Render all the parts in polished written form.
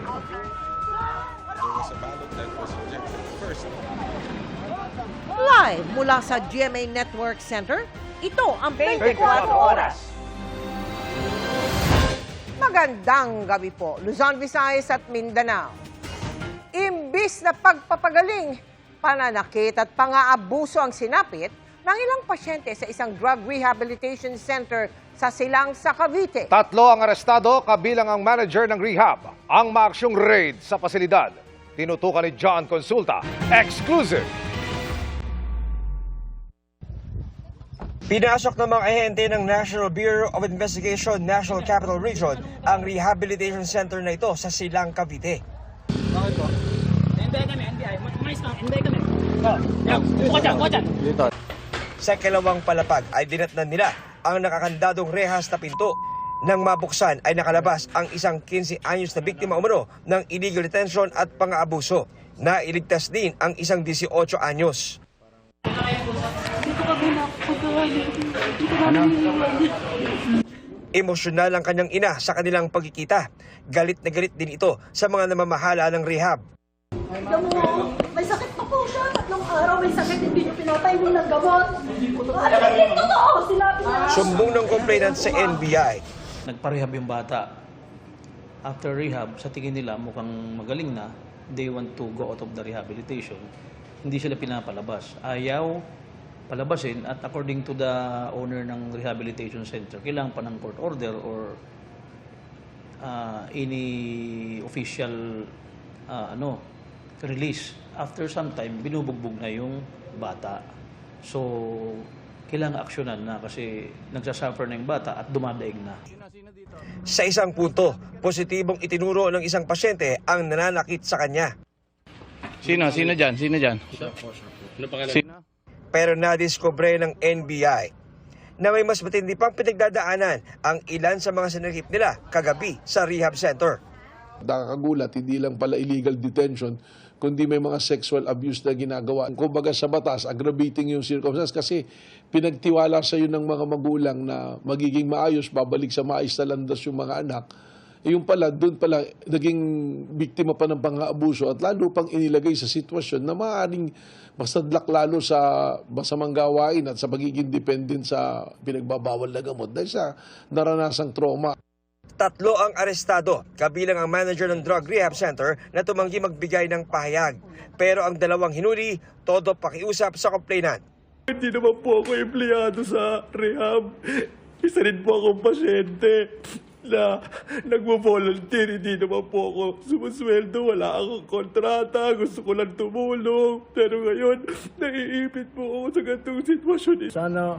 There was a ballot that was rejected first. Live mula sa GMA Network Center, ito ang 24 Oras. Magandang gabi po, Luzon, Visayas at Mindanao. Imbis na pagpapagaling, pananakit at pang-aabuso ang sinapit ng ilang pasyente sa isang drug rehabilitation center sa Silang sa Cavite. 3 ang arestado kabilang ang manager ng rehab. Ang maaksyong raid sa pasilidad. Tinutukan ni John Consulta. Exclusive! Pinasok ng mga ahente ng National Bureau of Investigation National Capital Region ang rehabilitation center na ito sa Silang, Cavite. Bakit po? NBI kami, NBI. Mais lang, NBI kami. Buka dyan. Sa kalawang palapag ay dinatnan nila ang nakakandadong rehas na pinto. Nang mabuksan ay nakalabas ang isang 15 anyos na biktima umano ng illegal detention at pang-aabuso. Nailigtas din ang isang 18 anyos. Emosyonal ang kanyang ina sa kanilang pagkikita. Galit na galit din ito sa mga namamahala ng rehab. May sakit pa po siya. 3 araw may sakit, hindi niyo pinapainom ng gamot. Ano ba yung totoo? Sinabi niya. Sumbong ng complainant sa NBI. Nagparehab yung bata. After rehab, sa tingin nila mukhang magaling na, they want to go out of the rehabilitation. Hindi sila pinapalabas. Ayaw palabasin at according to the owner ng rehabilitation center, kailangan pa ng court order or any official release. After some time, binubugbog na yung bata. So, kailangan aksyonan na kasi nagsasuffer na yung bata at dumadaig na. Sa isang punto, positibong itinuro ng isang pasyente ang nananakit sa kanya. Sino dyan? Sino? Pero nadiskubre ng NBI na may mas matindi pang pinagdadaanan ang ilan sa mga sinakip nila kagabi sa rehab center. Nakakagulat, hindi lang pala illegal detention, kundi may mga sexual abuse na ginagawa. Kumbaga sa batas, aggravating yung circumstance kasi pinagtiwala sa iyo ng mga magulang na magiging maayos, babalik sa maayos na landas yung mga anak. Yung pala, doon pala naging biktima pa ng pang-aabuso at lalo pang inilagay sa sitwasyon na maaaring masadlak lalo sa masamang gawain at sa pagiging dependent sa pinagbabawal na gamot dahil sa naranasang trauma. 3 ang arestado, kabilang ang manager ng drug rehab center na tumanggi magbigay ng pahayag. Pero ang 2 hinuli, todo pakiusap sa complainant. Hindi naman po ako empleyado sa rehab. Isa rin po akong pasyente na nagvo-volunteer. Hindi naman po ako sumusweldo. Wala akong kontrata. Gusto ko lang tumulong. Pero ngayon, naiipit po ako sa ganitong sitwasyon. Sana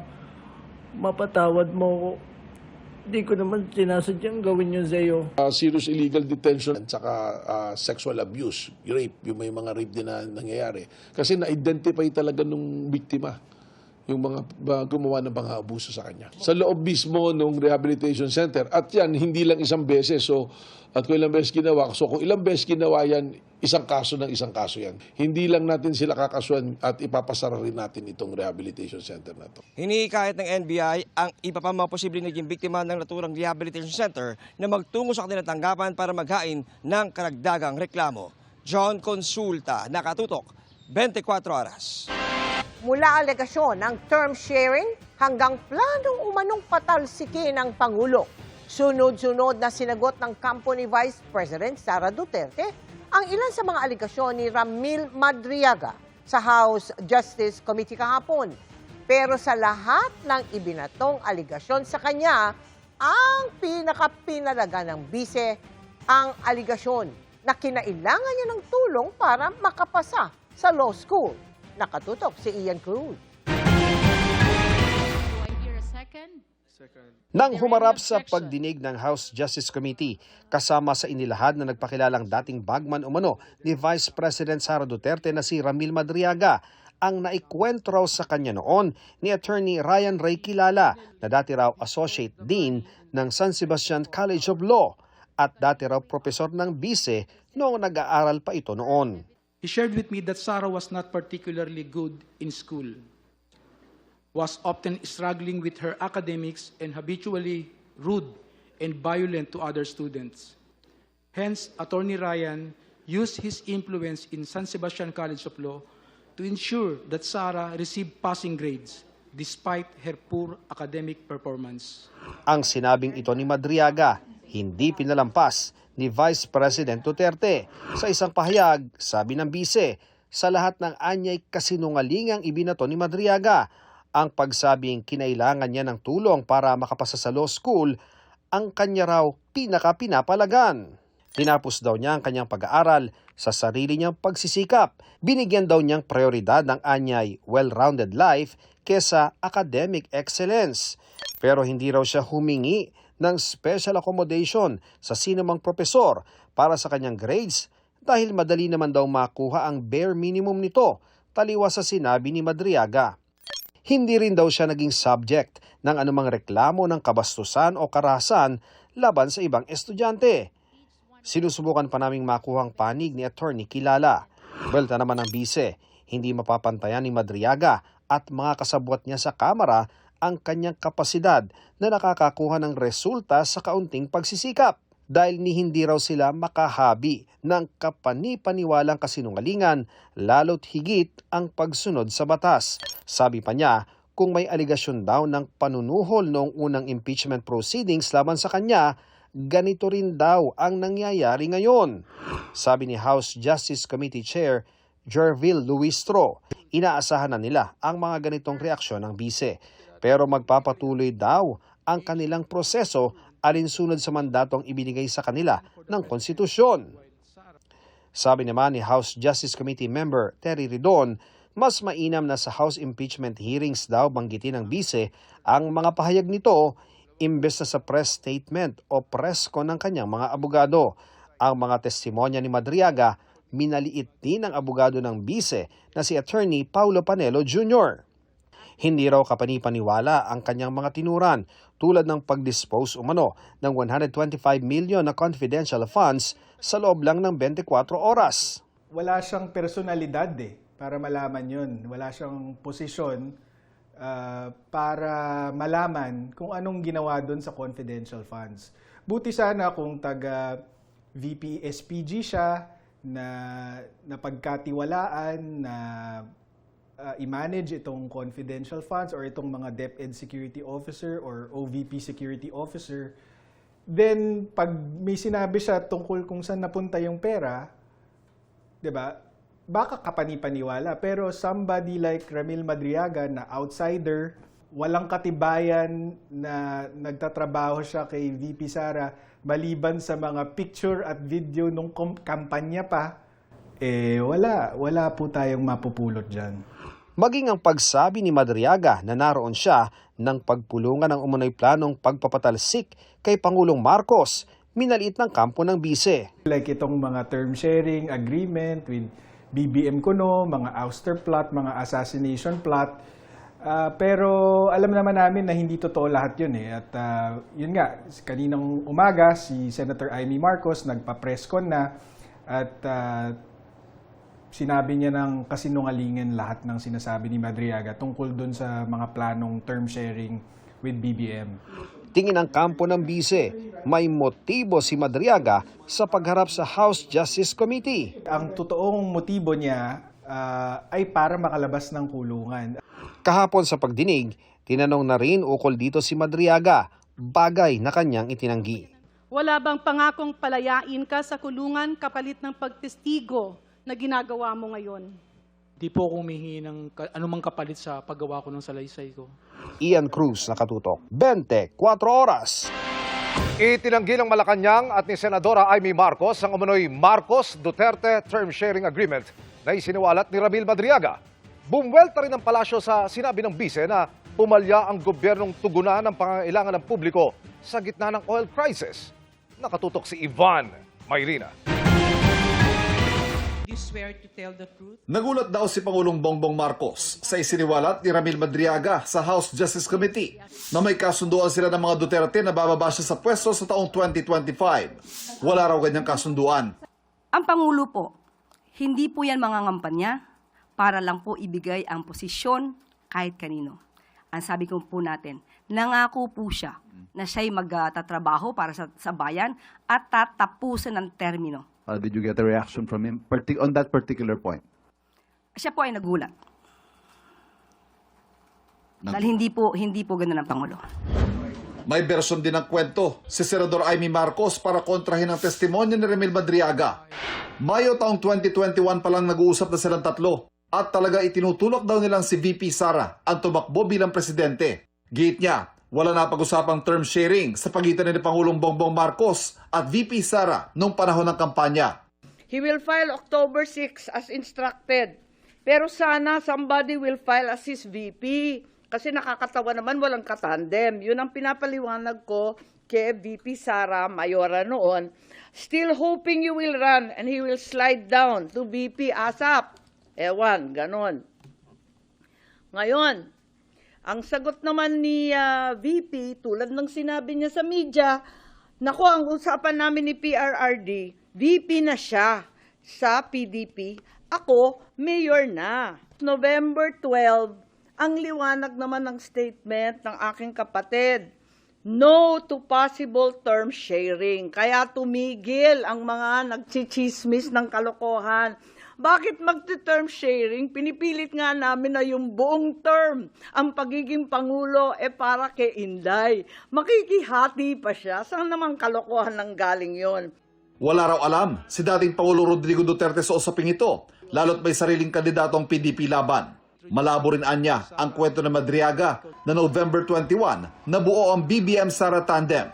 mapatawad mo ko. Hindi ko naman sinasadyang gawin yun sa'yo. Serious illegal detention at saka sexual abuse, rape, yung may mga rape din na nangyayari. Kasi na-identify talaga nung biktima, yung mga gumawa ng pang-aabuso sa kanya. Sa loob mismo ng rehabilitation center, at yan, hindi lang isang beses. So, at kung ilang beses ginawa, so kung ilang beses ginawa yan, isang kaso yan. Hindi lang natin sila kakasuhan at ipapasara rin natin itong rehabilitation center na to. Hinihikayat ng NBI ang iba pa mga posibleng naging biktima ng naturang rehabilitation center na magtungo sa kanilang tanggapan para maghain ng karagdagang reklamo. John Consulta, Nakatutok, 24 Oras. Mula alegasyon ng term sharing hanggang planong umanong patalsikin ng Pangulo. Sunod-sunod na sinagot ng kampo ni Vice President Sara Duterte ang ilan sa mga alegasyon ni Ramil Madriaga sa House Justice Committee kahapon. Pero sa lahat ng ibinatong alegasyon sa kanya, ang pinakapinalaga ng bise ang alegasyon na kinailangan niya ng tulong para makapasa sa law school. Nakatutok si Ian Cruz. Nang humarap sa pagdinig ng House Justice Committee, kasama sa inilahad na nagpakilalang dating bagman umano ni Vice President Sara Duterte na si Ramil Madriaga, ang naikwento raw sa kanya noon ni Attorney Ryan Ray Kilala na dati raw Associate Dean ng San Sebastian College of Law at dati raw profesor ng BISE noong nag-aaral pa ito noon. He shared with me that Sara was not particularly good in school, was often struggling with her academics and habitually rude and violent to other students. Hence, Attorney Ryan used his influence in San Sebastian College of Law to ensure that Sara received passing grades despite her poor academic performance. Ang sinabing ito ni Madriaga, hindi pinalampas ni Vice President Duterte. Sa isang pahayag, sabi ng bise, sa lahat ng anyay kasinungalingang ibinato ni Madriaga, ang pagsabing kinailangan niya ng tulong para makapasa sa law school, ang kanya raw pinapalagan. Tinapos daw niya ang kanyang pag-aaral sa sarili niyang pagsisikap. Binigyan daw niyang prioridad ng anyay well-rounded life kesa academic excellence. Pero hindi raw siya humingi ng special accommodation sa sinumang propesor para sa kanyang grades dahil madali naman daw makuha ang bare minimum nito, taliwas sa sinabi ni Madriaga. Hindi rin daw siya naging subject ng anumang reklamo ng kabastusan o karahasan laban sa ibang estudyante. Sinusubukan pa naming makuha ang panig ni Attorney Kilala. Welta naman ng bise, hindi mapapantayan ni Madriaga at mga kasabwat niya sa Kamara ang kanyang kapasidad na nakakakuha ng resulta sa kaunting pagsisikap dahil ni hindi raw sila makahabi ng kapani-paniwalang kasinungalingan lalo't higit ang pagsunod sa batas. Sabi pa niya, kung may aligasyon daw ng panunuhol noong unang impeachment proceedings laban sa kanya, ganito rin daw ang nangyayari ngayon. Sabi ni House Justice Committee Chair Jervil Luistro, inaasahan na nila ang mga ganitong reaksyon ng bise. Pero magpapatuloy daw ang kanilang proseso alinsunod sa mandatong ibinigay sa kanila ng konstitusyon. Sabi naman ni House Justice Committee Member Terry Ridon, mas mainam na sa House impeachment hearings daw banggitin ng bise ang mga pahayag nito imbes na sa press statement o presko ng kanyang mga abogado. Ang mga testimonya ni Madriaga, minaliit din ng abogado ng bise na si Attorney Paulo Panelo Jr. Hindi raw kapani-paniwala ang kanyang mga tinuran tulad ng pag-dispose umano ng 125 million na confidential funds sa loob lang ng 24 oras. Wala siyang personalidad para malaman yun. Wala siyang posisyon para malaman kung anong ginawa doon sa confidential funds. Buti sana kung taga VP SPG siya na pagkatiwalaan na i-manage itong confidential funds or itong mga DepEd security officer or OVP security officer, then pag may sinabi siya tungkol kung saan napunta yung pera, 'di ba? Baka kapani-paniwala, pero somebody like Ramil Madriaga na outsider, walang katibayan na nagtatrabaho siya kay VP Sara maliban sa mga picture at video nung kampanya pa, wala po tayong mapupulot dyan. Maging ang pagsabi ni Madriaga na naroon siya ng pagpulungan ng umunoy planong pagpapatalsik kay Pangulong Marcos, minaliit ng kampo ng bise. Like itong mga term sharing agreement with BBM Kuno, mga ouster plot, mga assassination plot. Pero alam naman namin na hindi totoo lahat yun At yun nga, kaninang umaga si Senator Amy Marcos nagpa-presscon na at sinabi niya ng kasinungalingan lahat ng sinasabi ni Madriaga tungkol dun sa mga planong term sharing with BBM. Tingin ang kampo ng bise, may motibo si Madriaga sa pagharap sa House Justice Committee. Ang totoong motibo niya ay para makalabas ng kulungan. Kahapon sa pagdinig, tinanong na rin ukol dito si Madriaga, bagay na kanyang itinanggi. Wala bang pangakong palayain ka sa kulungan kapalit ng pagtestigo na ginagawa mo ngayon? Di po ako humihingi ng anumang kapalit sa paggawa ko ng salaysay ko. Ian Cruz, Nakatutok, 24 Oras. Itinanggi ng Malacanang at ni Senadora Amy Marcos ang umunoy Marcos-Duterte Term Sharing Agreement na isiniwalat ni Ramil Madriaga. Bumwelta rin ang palasyo sa sinabi ng bise na pumalya ang gobyernong tugunan ng pangangailangan ng publiko sa gitna ng oil crisis. Nakatutok si Ivan Mayrina. You swear to tell the truth? Nagulat daw si Pangulong Bongbong Marcos sa isiniwalat ni Ramil Madriaga sa House Justice Committee na may kasunduan sila ng mga Duterte na bababa siya sa pwesto sa taong 2025. Wala raw ganyang kasunduan. Ang Pangulo po, hindi po yan mangangampanya para lang po ibigay ang posisyon kahit kanino. Ang sabi ko po natin, Nangako po siya na siya'y magtatrabaho para sa bayan at tatapusin ng termino. Did you get a reaction from him on that particular point? Siya po ay nagulat. Dahil hindi po ganun ang Pangulo. May bersyon din ng kwento si Senador Amy Marcos para kontrahin ang testimonya ni Ramil Madriaga. Mayo taong 2021 pa lang nag-uusap na silang tatlo at talaga itinutulak daw nilang si VP Sara ang tumakbo bilang presidente. Giit niya, wala na pag-usapang term sharing sa pagitan ni Pangulong Bongbong Marcos at VP Sara noong panahon ng kampanya. He will file October 6 as instructed. Pero sana somebody will file as his VP. Kasi nakakatawa naman, walang katandem. Yun ang pinapaliwanag ko kay VP Sara Mayora noon. Still hoping you will run and he will slide down to VP ASAP. Ewan, ganon. Ngayon, ang sagot naman ni VP, tulad ng sinabi niya sa media, nako, ang usapan namin ni PRRD, VP na siya sa PDP. Ako, mayor na. November 12, ang liwanag naman ng statement ng aking kapatid, no to possible term sharing. Kaya tumigil ang mga nagchichismis ng kalokohan. Bakit magti-term sharing? Pinipilit nga namin na yung buong term, ang pagiging Pangulo, para kay Inday. Makikihati pa siya. Saan naman kalokohan ng galing yon? Wala raw alam si dating Pangulo Rodrigo Duterte sa usaping ito, lalo't may sariling kandidato ang PDP laban. Malabo rin anya ang kwento ng Madriaga na November 21 nabuo ang BBM Sara tandem.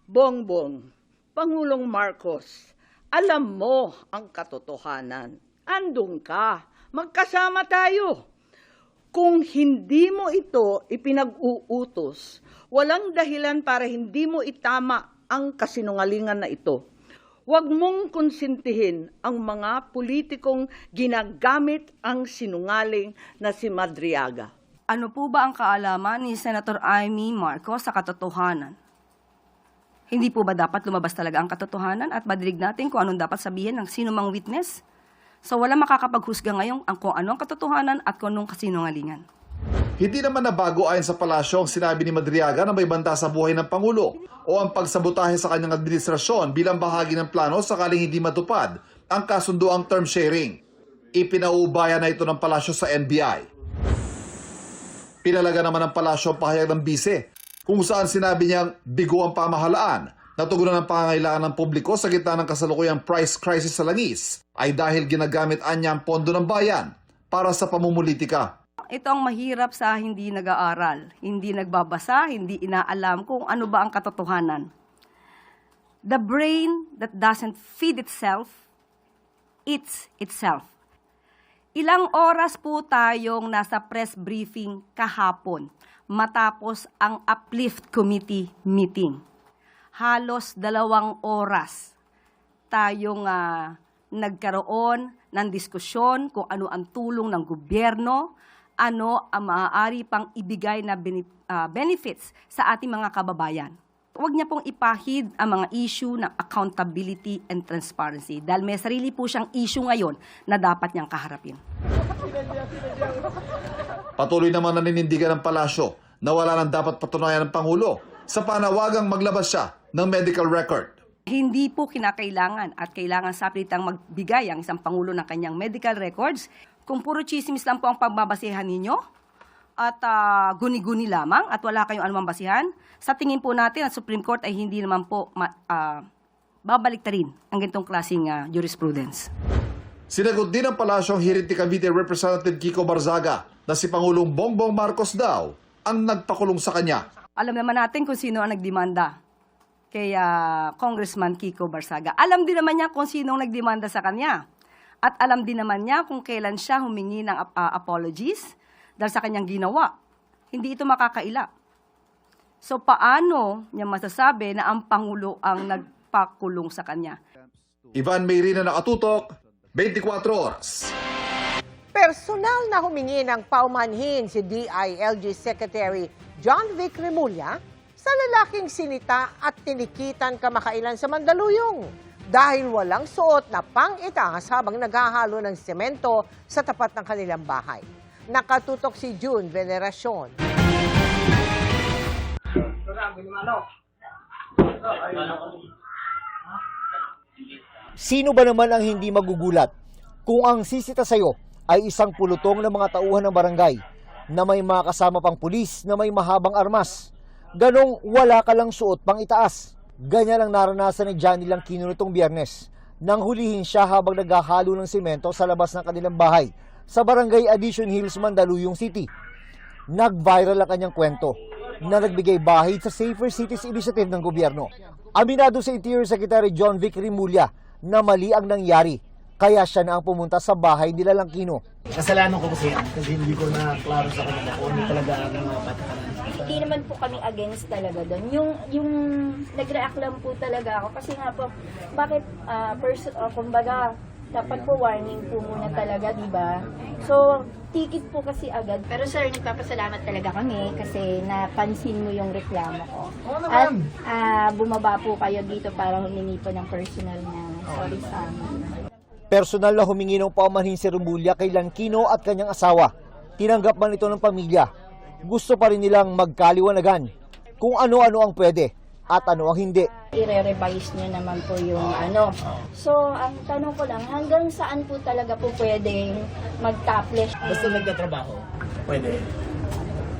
Bongbong, Pangulong Marcos, alam mo ang katotohanan. Andun ka. Magkasama tayo. Kung hindi mo ito ipinag-uutos, walang dahilan para hindi mo itama ang kasinungalingan na ito. Huwag mong konsintihin ang mga politikong ginagamit ang sinungaling na si Madriaga. Ano po ba ang kaalaman ni Senator Amy Marcos sa katotohanan? Hindi po ba dapat lumabas talaga ang katotohanan at madinig natin kung anong dapat sabihin ng sino mang witness? So wala makakapaghusga ngayon kung ano ang katotohanan at kung anong kasinungalingan. Hindi naman nabago ayon sa palasyo ang sinabi ni Madriaga na may banta sa buhay ng Pangulo o ang pagsabotahe sa kanyang administrasyon bilang bahagi ng plano sakaling hindi matupad ang kasunduang term sharing. Ipinauubaya na ito ng palasyo sa NBI. Pinalaga naman ng palasyo ang pahayag ng bise kung saan sinabi niyang bigo ang pamahalaan na tugunan ng pangangailangan ng publiko sa gitna ng kasalukuyang price crisis sa langis ay dahil ginagamit niya ang pondo ng bayan para sa pamumulitika. Ito ang mahirap sa hindi nag-aaral, hindi nagbabasa, hindi inaalam kung ano ba ang katotohanan. The brain that doesn't feed itself, eats itself. Ilang oras po tayong nasa press briefing kahapon matapos ang Uplift Committee meeting. Halos 2 oras tayong nagkaroon ng diskusyon kung ano ang tulong ng gobyerno, ano ang maaari pang ibigay na benefits sa ating mga kababayan. Huwag niya pong ipahid ang mga issue ng accountability and transparency dahil may sarili po siyang issue ngayon na dapat niyang kaharapin. Patuloy naman naninindigan ng palasyo na wala nang dapat patunayan ng Pangulo sa panawagang maglabas siya ng medical record. Hindi po kinakailangan at kailangan sapilitang magbigay ang isang Pangulo ng kanyang medical records. Kung puro chismis lang po ang pagbabasehan ninyo at guni-guni lamang at wala kayong anumang basihan, sa tingin po natin at Supreme Court ay hindi naman po babalik na rin ang ganitong klaseng jurisprudence. Sinagot din ng palasyo ang hirit ni Cavite Representative Kiko Barzaga na si Pangulong Bongbong Marcos daw ang nagpakulong sa kanya. Alam naman natin kung sino ang nagdemanda kay Congressman Kiko Barzaga. Alam din naman niya kung sino ang nagdemanda sa kanya. At alam din naman niya kung kailan siya humingi ng apologies dahil sa kanyang ginawa. Hindi ito makakaila. So paano niya masasabi na ang Pangulo ang nagpakulong sa kanya? Ivan Mayrina, Nakatutok, 24 Oras. Personal na humingi ng paumanhin si DILG Secretary John Vic Remulla sa lalaking sinita at tinikitan kamakailan sa Mandaluyong dahil walang suot na pang-itaas habang naghahalo ng semento sa tapat ng kanilang bahay. Nakatutok si June Veneracion. Sino ba naman ang hindi magugulat kung ang sisita sa'yo ay isang pulutong ng mga tauhan ng barangay na may mga kasama pang pulis na may mahabang armas. Ganong wala ka lang suot pang itaas. Ganyan ang naranasan ni Johnny Langkino nitong Biyernes nang hulihin siya habang naghahalo ng simento sa labas ng kanilang bahay sa Barangay Addition Hills, Mandaluyong City. Nag-viral ang kanyang kwento na nagbigay bahid sa Safer Cities Initiative ng gobyerno. Aminado sa Interior Secretary John Vic Rimulya na mali ang nangyari, kaya siya na ang pumunta sa bahay nila Langkino. Kasalanan ko kasi hindi ko na klaro sa kanila kung ano talaga ang mga patakaran. Hindi naman po kami against talaga doon. Yung nag-react lang po talaga ako kasi nga po, bakit kumbaga, dapat po warning po muna talaga, di ba? So, ticket po kasi agad. Pero sir, nagpapasalamat talaga kami kasi napansin mo yung reklamo ko. At bumaba po kayo dito para humingi po ng personal na sorry sa amin. Personal na humingi ng paumanhin si Rimulya kay Langkino at kanyang asawa. Tinanggap man ito ng pamilya. Gusto pa rin nilang magkaliwanagan kung ano-ano ang pwede at ano ang hindi. I-revise nyo naman po yung ano. So, ang tanong ko lang, hanggang saan po talaga po pwedeng mag-topless? Basta nagtatrabaho, pwede.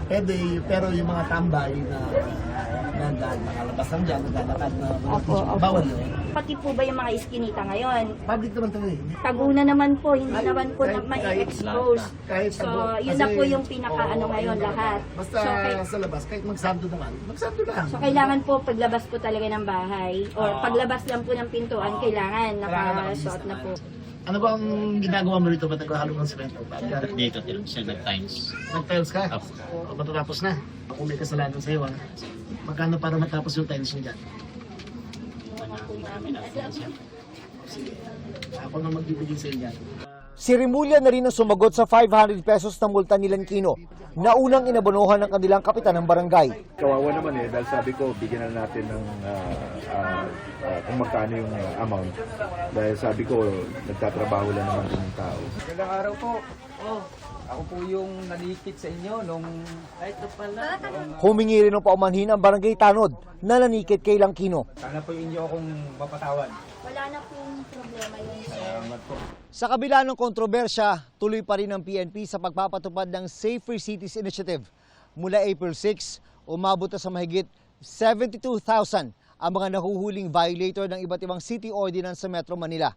Pwede, pero yung mga tambay na nakalabas lang dyan, naglalakad na bawal yun. Pati po ba yung mga iskinita ngayon? Public naman ito eh. Taguna naman po, hindi naman po na ma-expose. So, yun na po yung pinaka-ano ngayon lahat. Basta sa labas, kahit magsando naman, magsando lang. So, kailangan po paglabas po talaga ng bahay or paglabas lang po ng pintuan, kailangan nakasuot na po. Ano ba ang ginagawa mo rito? Ba't naghahalo ng semento? Dito, siya nag-tiles. Nag-tiles ka? Matatapos na. Kung may kasalanan sa'yo, magkano para matapos yung tiles mo dyan? Sige, ako na magbibigay sa inyo. Si Rimulya na rin ang sumagot sa 500 pesos na multa ni Langkino na unang inabonohan ng kanilang kapitan ng barangay. Kawawa naman dahil sabi ko bigyan na natin ng kung magkano yung amount. Dahil sabi ko nagtatrabaho lang naman yung tao. Magandang araw po. Ako po yung nalikit sa inyo nung... Ito pala. Humingi rin ng paumanhin ang barangay Tanod na nanikit kay Langkino. Sana po inyo akong mapatawad. Wala na pong problema yun, sir. Salamat po. Sa kabila ng kontrobersya, tuloy pa rin ang PNP sa pagpapatupad ng Safer Cities Initiative. Mula April 6, umabot na sa mahigit 72,000 ang mga nahuhuling violator ng iba't ibang city ordinance sa Metro Manila.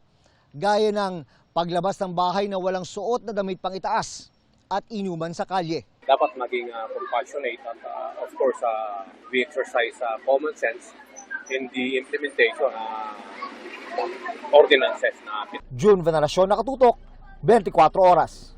Gaya ng paglabas ng bahay na walang suot na damit pang itaas at inuman sa kalye. Dapat maging compassionate at of course we exercise common sense in the implementation ordinances na. June Veneracion, Nakatutok, 24 Oras.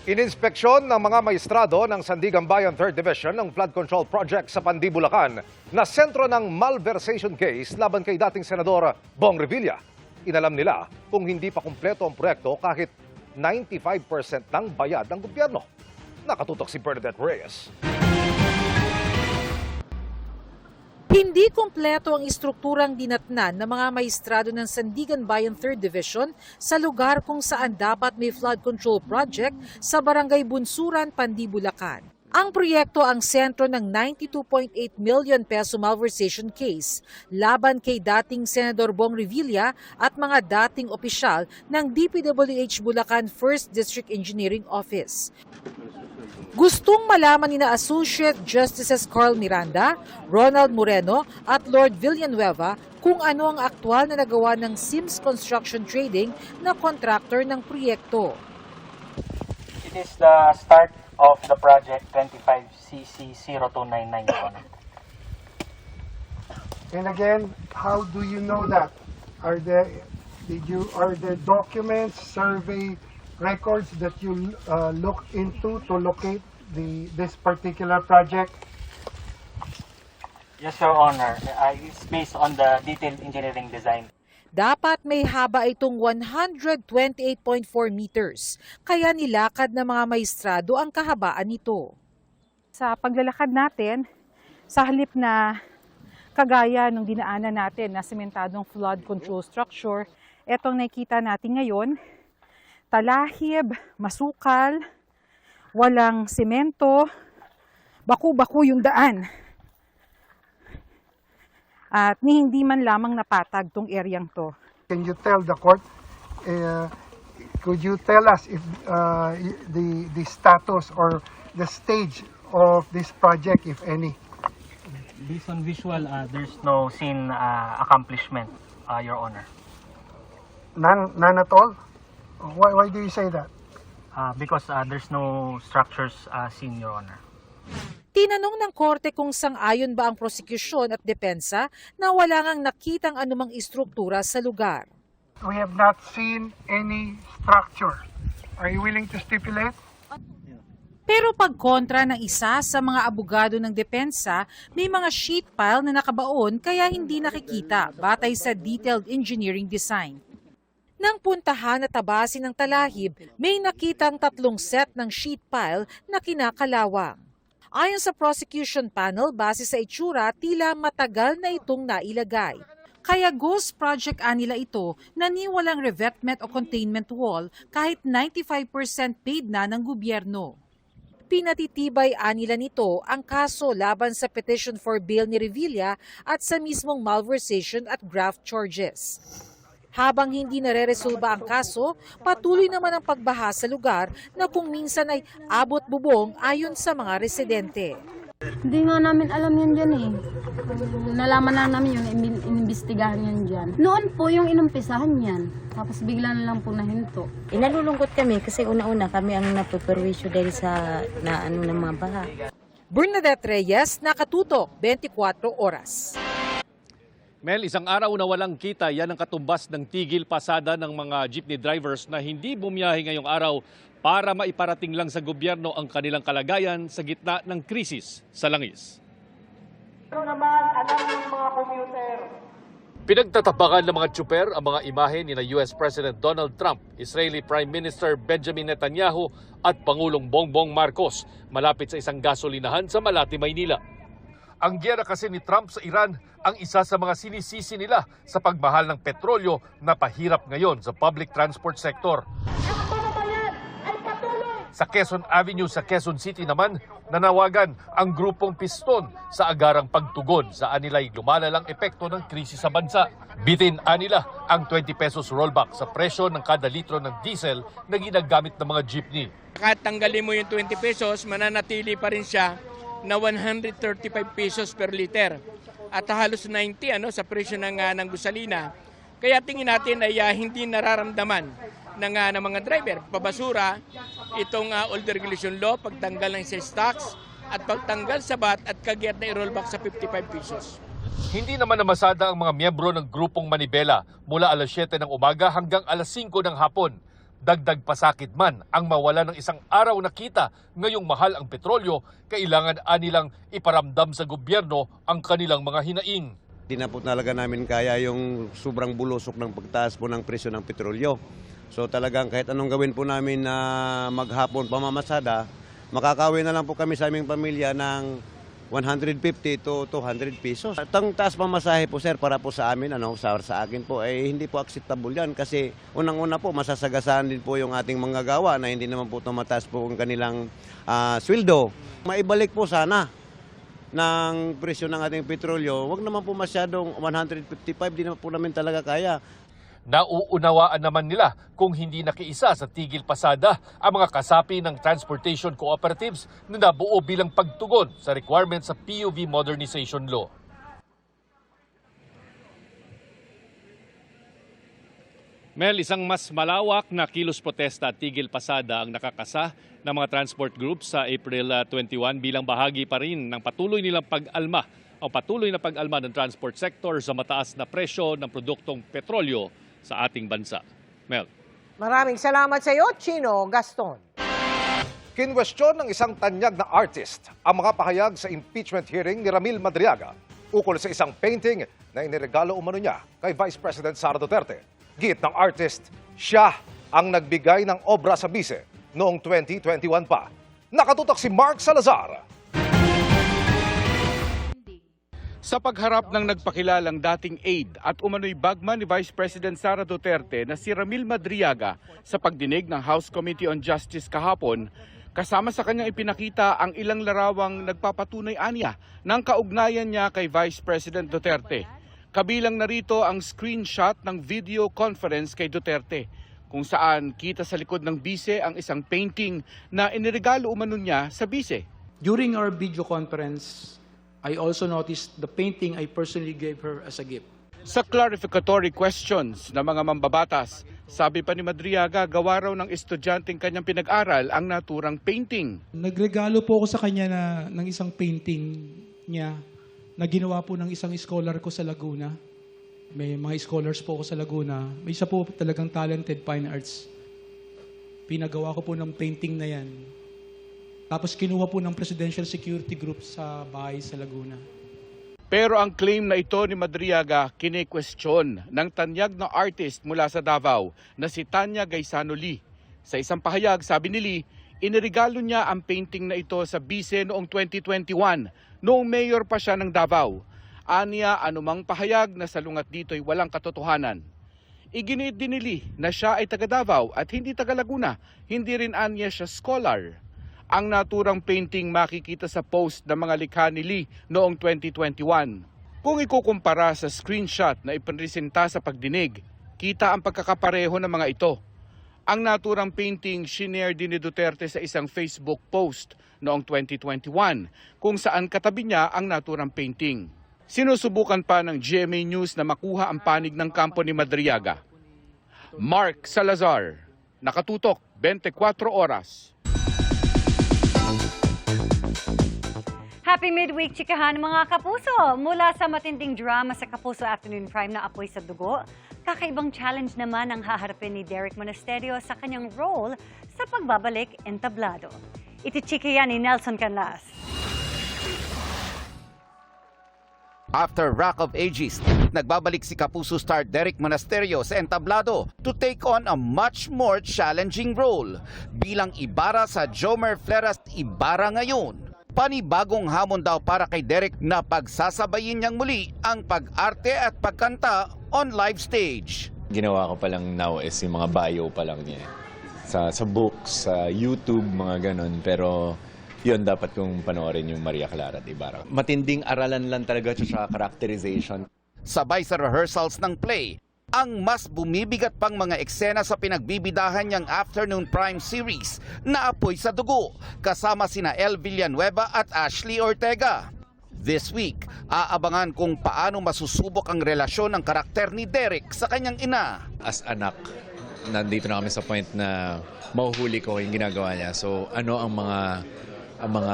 Ininspeksyon ng mga maestrado ng Sandigan Bayan 3rd Division ng Flood Control Project sa Pandi, Bulacan na sentro ng malversation case laban kay dating Senador Bong Revilla. Inalam nila kung hindi pa kumpleto ang proyekto kahit 95% ng bayad ng gobyerno. Nakatutok si Bernadette Reyes. Hindi kompleto ang istrukturang dinatnan ng mga maestrado ng Sandigan Bayan 3rd Division sa lugar kung saan dapat may flood control project sa Barangay Bunsuran, Pandi, Bulacan. Ang proyekto ang sentro ng 92.8 million peso malversation case laban kay dating Senador Bong Revilla at mga dating opisyal ng DPWH Bulacan 1st District Engineering Office. Gustong malaman ni na Associate Justices Carl Miranda, Ronald Moreno at Lord Villanueva kung ano ang aktwal na nagawa ng Sims Construction Trading na contractor ng proyekto. It is the start of the project 25CC0299. And again, how do you know that? Are there documents, survey records that you look into to locate this particular project? Yes, Your Honor. It's based on the detailed engineering design. Dapat may haba itong 128.4 meters, kaya nilakad ng mga maestrado ang kahabaan nito. Sa paglalakad natin, sa halip na kagaya ng dinaanan natin na sementadong flood control structure, etong nakikita natin ngayon, talahib, masukal, walang semento, baku-baku yung daan. at ni hindi man lamang napatag tong eryang to. Can you tell the court, could you tell us if the status or the stage of this project, if any? Based on visual, there's no scene accomplishment, Your Honor. None at all? Why do you say that? Because there's no structures seen, Your Honor. Tinanong ng korte kung sang-ayon ba ang prosekusyon at depensa na wala ngang nakitang anumang istruktura sa lugar. We have not seen any structure. Are you willing to stipulate? Pero pagkontra ng isa sa mga abogado ng depensa, may mga sheet pile na nakabaon kaya hindi nakikita batay sa detailed engineering design. Nang puntahan at tabasin ng talahib, may nakitang 3 set ng sheet pile na kinakalawang. Ayon sa prosecution panel, base sa itsura, tila matagal na itong nailagay. Kaya ghost project anila ito na ni walang revetment o containment wall kahit 95% paid na ng gobyerno. Pinatitibay anila nito ang kaso laban sa petition for bail ni Revilla at sa mismong malversation at graft charges. Habang hindi nare-resolba ang kaso, patuloy naman ang pagbaha sa lugar na kung minsan ay abot bubong ayon sa mga residente. Hindi nga namin alam yan dyan eh. Nalaman na namin yun, inimbestigahan yan dyan. Noon po yung inumpisahan yan, tapos bigla na lang po nahinto. Nalulungkot kami kasi una-una kami ang napuperwisyo dahil sa ng mga baha. Bernadette Reyes, Nakatutok, 24 Oras. Mel, isang araw na walang kita, yan ang katumbas ng tigil pasada ng mga jeepney drivers na hindi bumiyahe ngayong araw para maiparating lang sa gobyerno ang kanilang kalagayan sa gitna ng krisis sa langis. Pero naman, alam ng mga commuter. Pinagtatapakan ng mga tsuper ang mga imahe ni na US President Donald Trump, Israeli Prime Minister Benjamin Netanyahu at Pangulong Bongbong Marcos malapit sa isang gasolinahan sa Malate, Maynila. Ang giyera kasi ni Trump sa Iran ang isa sa mga sinisisi nila sa pagmahal ng petrolyo na pahirap ngayon sa public transport sector. Sa Quezon Avenue sa Quezon City naman, nanawagan ang grupong Piston sa agarang pagtugon sa anilay lumalalang epekto ng krisis sa bansa. Bitin anila ang 20 pesos rollback sa presyo ng kada litro ng diesel na ginagamit ng mga jeepney. Kahit tanggalin mo yung 20 pesos, mananatili pa rin siya na 135 pesos per liter. At halos 90 sa presyo ng gasolina. Kaya tingin natin ay hindi nararamdaman ng mga driver, pabasura, itong old regulation law, pagtanggal ng sales tax, at pagtanggal sa VAT at kagiat na i-rollback sa 55 pesos. Hindi naman namasada ang mga miyembro ng grupong Manibela mula alas 7 ng umaga hanggang alas 5 ng hapon. Dagdag pasakit man ang mawala ng isang araw na kita ngayong mahal ang petrolyo, kailangan anilang iparamdam sa gobyerno ang kanilang mga hinaing. Di na po talaga namin kaya yung sobrang bulusok ng pagtaas po ng presyo ng petrolyo. So talagang kahit anong gawin po namin na maghapon pamamasada, makakawin na lang po kami sa aming pamilya ng 150 to 200 pesos. Itong taas pamasahe po sir para po sa amin, sa akin po ay hindi po acceptable yan kasi unang-una po masasagasaan din po yung ating mga gawa na hindi naman po tumataas po ang kanilang sweldo. Maibalik po sana ng presyo ng ating petrolyo, wag naman po masyadong 155, di naman po namin talaga kaya. Nauunawaan naman nila kung hindi nakiisa sa tigil pasada ang mga kasapi ng transportation cooperatives na nabuo bilang pagtugon sa requirements sa PUV Modernization Law. Mel, isang mas malawak na kilos protesta at tigil pasada ang nakakasa ng mga transport groups sa April 21 bilang bahagi pa rin ng patuloy nilang pag-alma o patuloy na pag-alma ng transport sector sa mataas na presyo ng produktong petrolyo sa ating bansa. Mel. Maraming salamat sa iyo, Chino Gaston. Kinwestiyon ng isang tanyag na artist ang mga pahayag sa impeachment hearing ni Ramil Madriaga ukol sa isang painting na iniregalo umano niya kay Vice President Sara Duterte. Git ng artist, siya ang nagbigay ng obra sa bise noong 2021 pa. Nakatutok si Mark Salazar. Sa pagharap ng nagpakilalang dating aide at umano'y bagman ni Vice President Sara Duterte na si Ramil Madriaga sa pagdinig ng House Committee on Justice kahapon, kasama sa kanyang ipinakita ang ilang larawang nagpapatunay aniya ng kaugnayan niya kay Vice President Duterte. Kabilang narito ang screenshot ng video conference kay Duterte, kung saan kita sa likod ng bise ang isang painting na iniregalo umano niya sa bise. During our video conference, I also noticed the painting I personally gave her as a gift. Sa clarificatory questions ng mga mambabatas, sabi pa ni Madriaga, gawa raw ng estudyanteng kanyang pinag-aral ang naturang painting. Nagregalo po ako sa kanya ng isang painting niya na ginawa po ng isang scholar ko sa Laguna. May mga scholars po ako sa Laguna. May isa po talagang talented fine arts. Pinagawa ko po ng painting na yan. Tapos kinuha po ng Presidential Security Group sa bahay sa Laguna. Pero ang claim na ito ni Madriaga kine-question ng tanyag na artist mula sa Davao na si Tanya Gaisano Lee. Sa isang pahayag, sabi ni Lee, iniregalo niya ang painting na ito sa bise noong 2021, noong mayor pa siya ng Davao. Aniya, anumang pahayag na salungat dito'y walang katotohanan. Iginiit din ni Lee na siya ay taga Davao at hindi taga Laguna. Hindi rin aniya siya scholar. Ang naturang painting makikita sa post ng mga likha ni Lee noong 2021. Kung ikukumpara sa screenshot na ipinresenta sa pagdinig, kita ang pagkakapareho ng mga ito. Ang naturang painting shinare din ni Duterte sa isang Facebook post noong 2021 kung saan katabi niya ang naturang painting. Sinusubukan pa ng GMA News na makuha ang panig ng kampo ni Madriaga. Mark Salazar, Nakatutok, 24 Oras. Happy midweek, chikahan mga kapuso! Mula sa matinding drama sa Kapuso Afternoon Prime na Apoy sa Dugo, kakaibang challenge naman ang haharapin ni Derek Monasterio sa kanyang role sa pagbabalik entablado. Itichika yan ni Nelson Canlas. After Rock of Ages, nagbabalik si Kapuso star Derek Monasterio sa entablado to take on a much more challenging role bilang Ibarra sa Jomer Fleras Ibarra ngayon. Panibagong hamon daw para kay Derek na pagsasabayin niyang muli ang pag-arte at pagkanta on live stage. Ginawa ko pa lang now is yung mga bio pa lang niya. Sa books, sa YouTube, mga ganon. Pero yun, dapat kong panoorin yung Maria Clara at Ibarra. Matinding aralan lang talaga sa characterization. Sabay sa rehearsals ng play, ang mas bumibigat pang mga eksena sa pinagbibidahan niyang Afternoon Prime series na Apoy sa Dugo, kasama sina El Villanueva at Ashley Ortega. This week, aabangan kung paano masusubok ang relasyon ng karakter ni Derek sa kanyang ina. As anak, nandito na kami sa point na mahuhuli ko yung ginagawa niya. So ano ang mga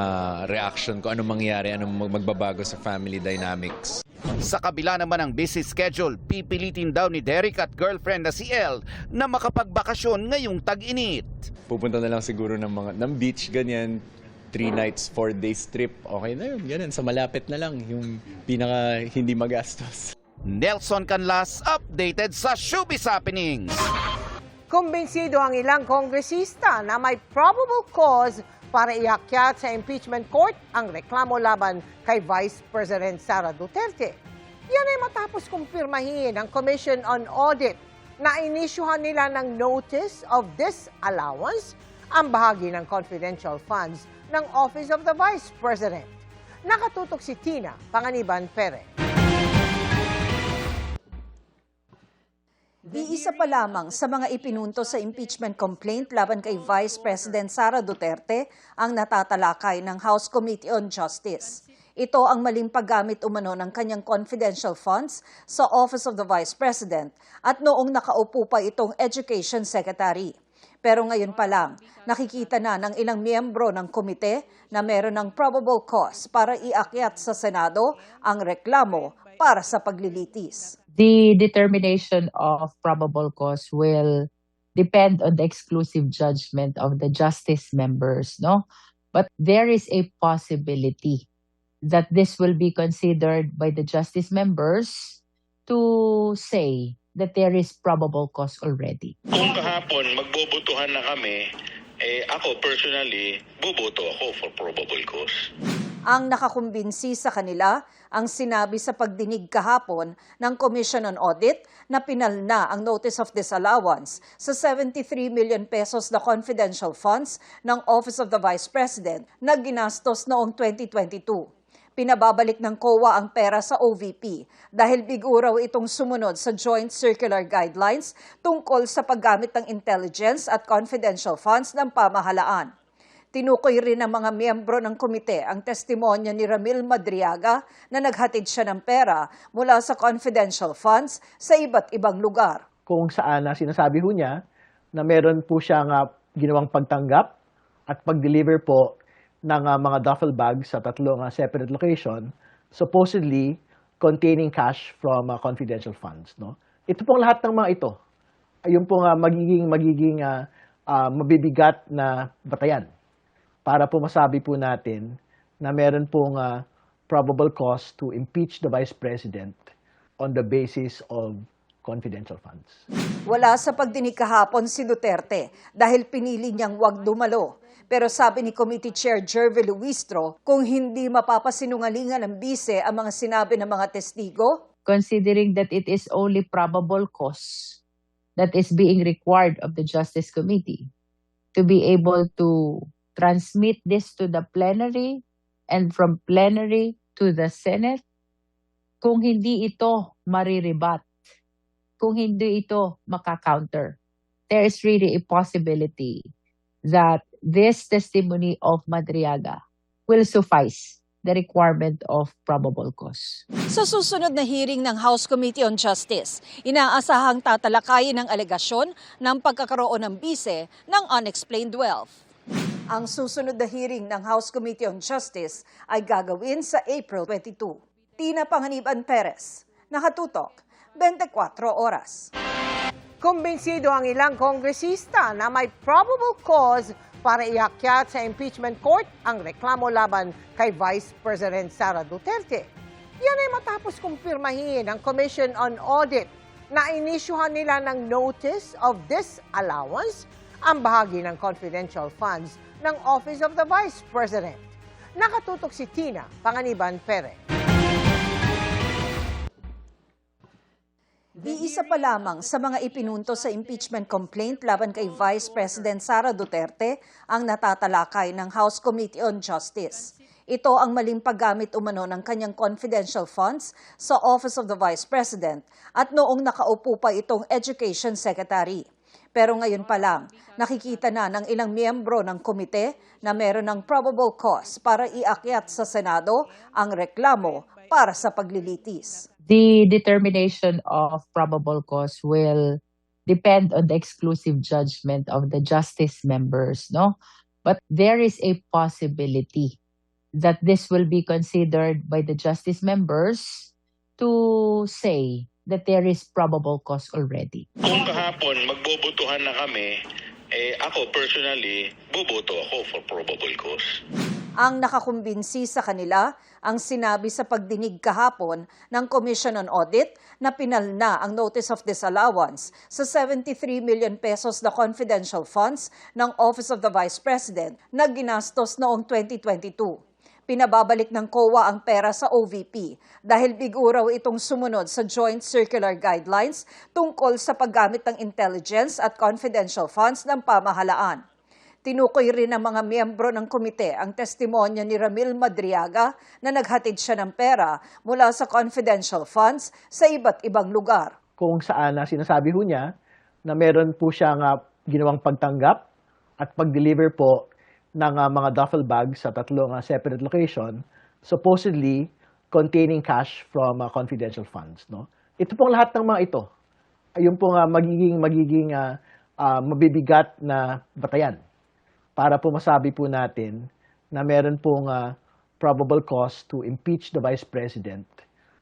reaction ko, anong mangyayari, anong magbabago sa family dynamics. Sa kabila naman ng busy schedule, pipilitin daw ni Derek at girlfriend na si Elle na makapagbakasyon ngayong tag-init. Pupunta na lang siguro ng beach, ganyan, 3 nights, 4 days trip. Okay na yun, ganun, sa malapit na lang, yung pinaka hindi magastos. Nelson Canlas, updated sa Showbiz Happenings. Kumbinsido ang ilang kongresista na may probable cause para iakyat sa impeachment court ang reklamo laban kay Vice President Sara Duterte. Yan ay matapos kumpirmahin ng Commission on Audit na inisyuhan nila ng Notice of Disallowance ang bahagi ng confidential funds ng Office of the Vice President. Nakatutok si Tina Panganiban Perez. Iisa pa lamang sa mga ipinunto sa impeachment complaint laban kay Vice President Sara Duterte ang natatalakay ng House Committee on Justice. Ito ang maling paggamit umano ng kanyang confidential funds sa Office of the Vice President at noong nakaupo pa itong Education Secretary. Pero ngayon pa lang, nakikita na ng ilang miyembro ng komite na meron ng probable cause para iakyat sa Senado ang reklamo para sa paglilitis. The determination of probable cause will depend on the exclusive judgment of the justice members, no? But there is a possibility that this will be considered by the justice members to say that there is probable cause already. Kung kahapon magbobotohan na kami, ako personally, boboto ako for probable cause. Ang nakakumbinsi sa kanila ang sinabi sa pagdinig kahapon ng Commission on Audit na pinalna ang Notice of Disallowance sa 73 million pesos na confidential funds ng Office of the Vice President na ginastos noong 2022. Pinababalik ng COA ang pera sa OVP dahil bigo raw itong sumunod sa Joint Circular Guidelines tungkol sa paggamit ng intelligence at confidential funds ng pamahalaan. Tinukoy rin ng mga miyembro ng komite ang testimonya ni Ramil Madriaga na naghatid siya ng pera mula sa confidential funds sa iba't ibang lugar. Kung saan sinasabi ho niya na meron po siyang ginawang pagtanggap at pag-deliver po ng mga duffel bags sa tatlong separate location, supposedly containing cash from confidential funds. No? Ito pong lahat ng mga ito, yung pong magiging mabibigat na batayan para po masabi po natin na meron pong probable cause to impeach the Vice President on the basis of confidential funds. Wala sa pagdinig kahapon si Duterte dahil pinili niyang wag dumalo. Pero sabi ni Committee Chair Jervy Luistro, kung hindi mapapasinungalingan ng bise ang mga sinabi ng mga testigo, Considering that it is only probable cause that is being required of the Justice Committee to be able to transmit this to the plenary and from plenary to the Senate, kung hindi ito mariribat, kung hindi ito makakounter, there is really a possibility that this testimony of Madriaga will suffice the requirement of probable cause. Sa susunod na hearing ng House Committee on Justice, inaasahang tatalakayin ang alegasyon ng pagkakaroon ng bise ng unexplained wealth. Ang susunod na hearing ng House Committee on Justice ay gagawin sa April 22. Tina Panganiban Perez, Nakatutok, 24 Oras. Kumbinsido ang ilang kongresista na may probable cause para iakyat sa impeachment court ang reklamo laban kay Vice President Sara Duterte. Yan ay matapos kumpirmahin ng Commission on Audit na inisyuhan nila ng Notice of Disallowance ang bahagi ng confidential funds ng Office of the Vice President. Nakatutok si Tina Panganiban Perez. Iisa pa lamang sa mga ipinunto sa impeachment complaint laban kay Vice President Sara Duterte ang natatalakay ng House Committee on Justice. Ito ang maling paggamit umano ng kanyang confidential funds sa Office of the Vice President at noong nakaupo pa itong Education Secretary. Pero ngayon pa lang, nakikita na ng ilang miyembro ng komite na meron ng probable cause para iakyat sa Senado ang reklamo para sa paglilitis. The determination of probable cause will depend on the exclusive judgment of the justice members, no? But there is a possibility that this will be considered by the justice members to say that there is probable cause already. Kung kahapon magbobotohan na kami, ako personally, boboto ako for probable cause. Ang nakakumbinsi sa kanila ang sinabi sa pagdinig kahapon ng Commission on Audit na pinalna ang Notice of Disallowance sa 73 million pesos na confidential funds ng Office of the Vice President na ginastos noong 2022. Pinababalik ng COA ang pera sa OVP dahil bigo raw itong sumunod sa Joint Circular Guidelines tungkol sa paggamit ng intelligence at confidential funds ng pamahalaan. Tinukoy rin ng mga miyembro ng komite ang testimonya ni Ramil Madriaga na naghatid siya ng pera mula sa confidential funds sa iba't ibang lugar. Kung saan sinasabi ho niya na meron po siyang ginawang pagtanggap at pag-deliver po ng mga duffel bags sa tatlong separate location, supposedly containing cash from confidential funds. No? Ito pong lahat ng mga ito, yung pong magiging mabibigat na batayan para po masabi po natin na meron pong probable cause to impeach the Vice President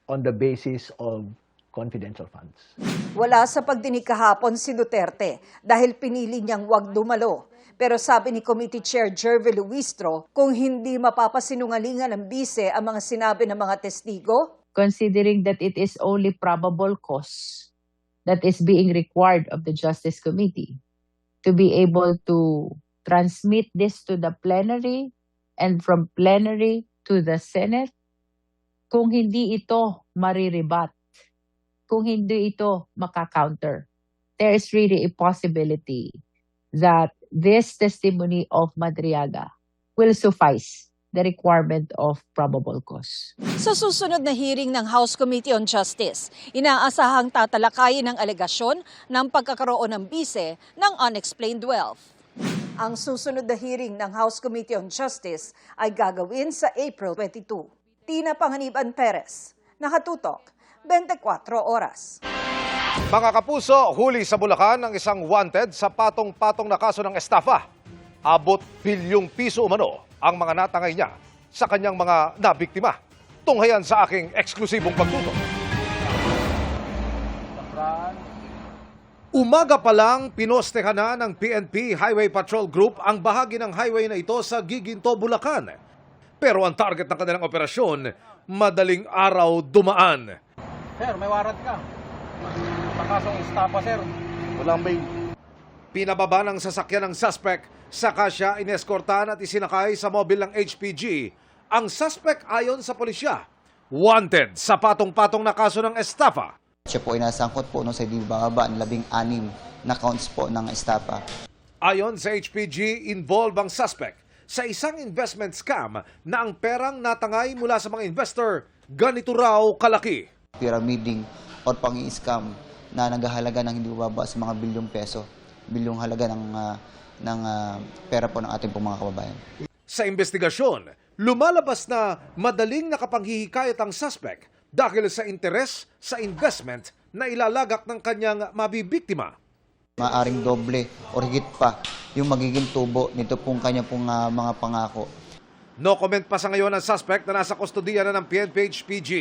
on the basis of confidential funds. Wala sa pagdinig kahapon si Duterte dahil pinili niyang wag dumalo. Pero sabi ni Committee Chair Jervy Luistro, kung hindi mapapasinungalingan ng bise ang mga sinabi ng mga testigo, Considering that it is only probable cause that is being required of the Justice Committee to be able to transmit this to the plenary and from plenary to the Senate, kung hindi ito mariribat, kung hindi ito makakounter, there is really a possibility that this testimony of Madriaga will suffice the requirement of probable cause. Sa susunod na hearing ng House Committee on Justice, inaasahang tatalakayin ang alegasyon ng pagkakaroon ng bise ng unexplained wealth. Ang susunod na hearing ng House Committee on Justice ay gagawin sa April 22. Tina Panganiban Perez, Nakatutok, 24 Oras. Mga kapuso, huli sa Bulacan ang isang wanted sa patong-patong na kaso ng estafa. Abot bilyong piso umano ang mga natangay niya sa kanyang mga nabiktima. Tunghayan sa aking eksklusibong pagtutok. Umaga pa lang, pinostehan na ng PNP Highway Patrol Group ang bahagi ng highway na ito sa Giginto, Bulacan. Pero ang target ng kanilang operasyon, madaling araw dumaan. Sir, may warrant ka. Pakasong istapa, sir. Walang bail. Pinababa ng sasakyan ng suspect, saka siya ineskortahan at isinakay sa mobil ng HPG. Ang suspect ayon sa pulisya, wanted sa patong-patong na kaso ng estafa. Siya po ay nasangkot po sa ibababa ng 16 na counts po ng estafa. Ayon sa HPG, involved ang suspect sa isang investment scam na ang perang natangay mula sa mga investor ganito raw kalaki. Pyramiding or pang-i-scam na naghahalaga ng hindi bababa sa mga bilyong peso. Bilyong halaga ng pera po ng ating mga kababayan. Sa investigasyon, lumalabas na madaling nakapanghihikayat ang suspect dahil sa interes sa investment na ilalagak ng kanyang mabibiktima. Maaring doble o higit pa yung magiging tubo nito pong kanya pong mga pangako. No comment pa sa ngayon ang suspect na nasa kustodiya na ng PNP HPG.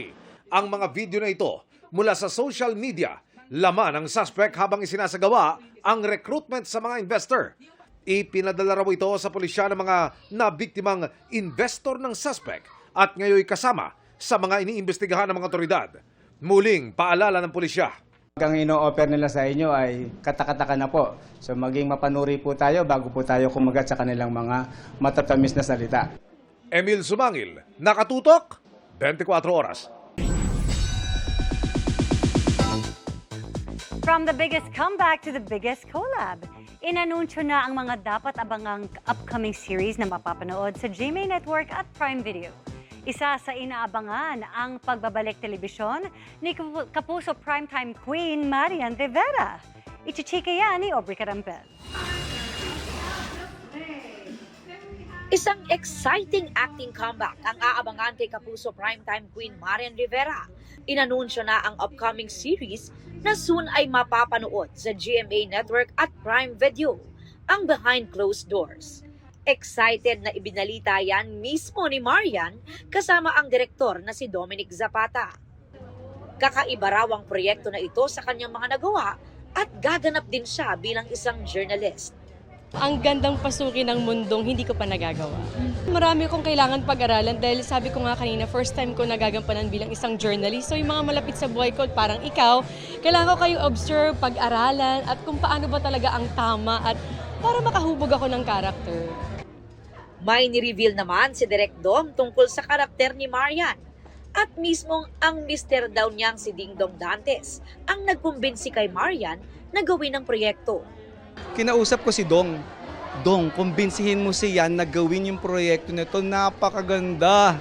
Ang mga video na ito mula sa social media, laman ng suspect habang isinasagawa ang recruitment sa mga investor. Ipinadala raw ito sa pulisya ng mga nabiktimang investor ng suspect at ngayon kasama sa mga iniimbestigahan ng mga otoridad. Muling paalala ng pulisya. Ang ino-offer nila sa inyo ay katakataka na po. So maging mapanuri po tayo bago po tayo kumagat sa kanilang mga matatamis na salita. Emil Sumangil, Nakatutok, 24 Oras. From the biggest comeback to the biggest collab, inanunsyo na ang mga dapat abangang upcoming series na mapapanood sa GMA Network at Prime Video. Isa sa inaabangan ang pagbabalik telebisyon ni Kapuso Primetime Queen Marian Rivera. Ichichika yan ni Aubrey Carampel. Isang exciting acting comeback ang aabangan kay Kapuso Primetime Queen Marian Rivera. Inanunsyo na ang upcoming series na soon ay mapapanood sa GMA Network at Prime Video, ang Behind Closed Doors. Excited na ibinalita yan mismo ni Marian kasama ang direktor na si Dominic Zapata. Kakaiba raw ang proyekto na ito sa kanyang mga nagawa at gaganap din siya bilang isang journalist. Ang gandang pasukin ng mundong hindi ko pa nagagawa. Marami akong kailangan pag-aralan dahil sabi ko nga kanina, first time ko nagagampanan bilang isang journalist. So yung mga malapit sa buhay ko, parang ikaw, kailangan ko kayong observe, pag-aralan at kung paano ba talaga ang tama at para makahubog ako ng karakter. May ni-reveal naman si Direk Dom tungkol sa karakter ni Marian. At mismong ang mister daw niyang si Dingdong Dantes ang nagkumbinsi kay Marian na gawin ang proyekto. Kinausap ko si Dong. Dong, kumbinsihin mo siya na gawin yung proyekto nito. Napakaganda.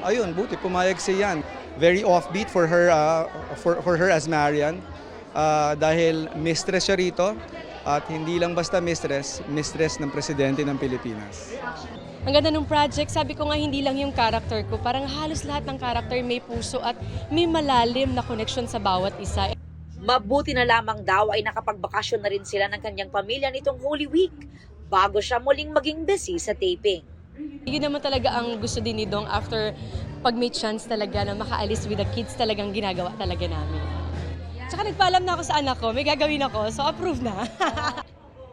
Ayun, buti pumayag siya. Very offbeat for her as Marian. Dahil mistress siya rito. At hindi lang basta mistress ng presidente ng Pilipinas. Ang ganda ng project, sabi ko nga hindi lang yung character ko, parang halos lahat ng character may puso at may malalim na connection sa bawat isa. Mabuti na lamang daw ay nakapagbakasyon na rin sila ng kanyang pamilya nitong Holy Week bago siya muling maging busy sa taping. Yun naman talaga ang gusto din ni Dong after pag may chance talaga na makaalis with the kids, talagang ginagawa talaga namin. Tsaka nagpaalam na ako sa anak ko, may gagawin ako, so approve na.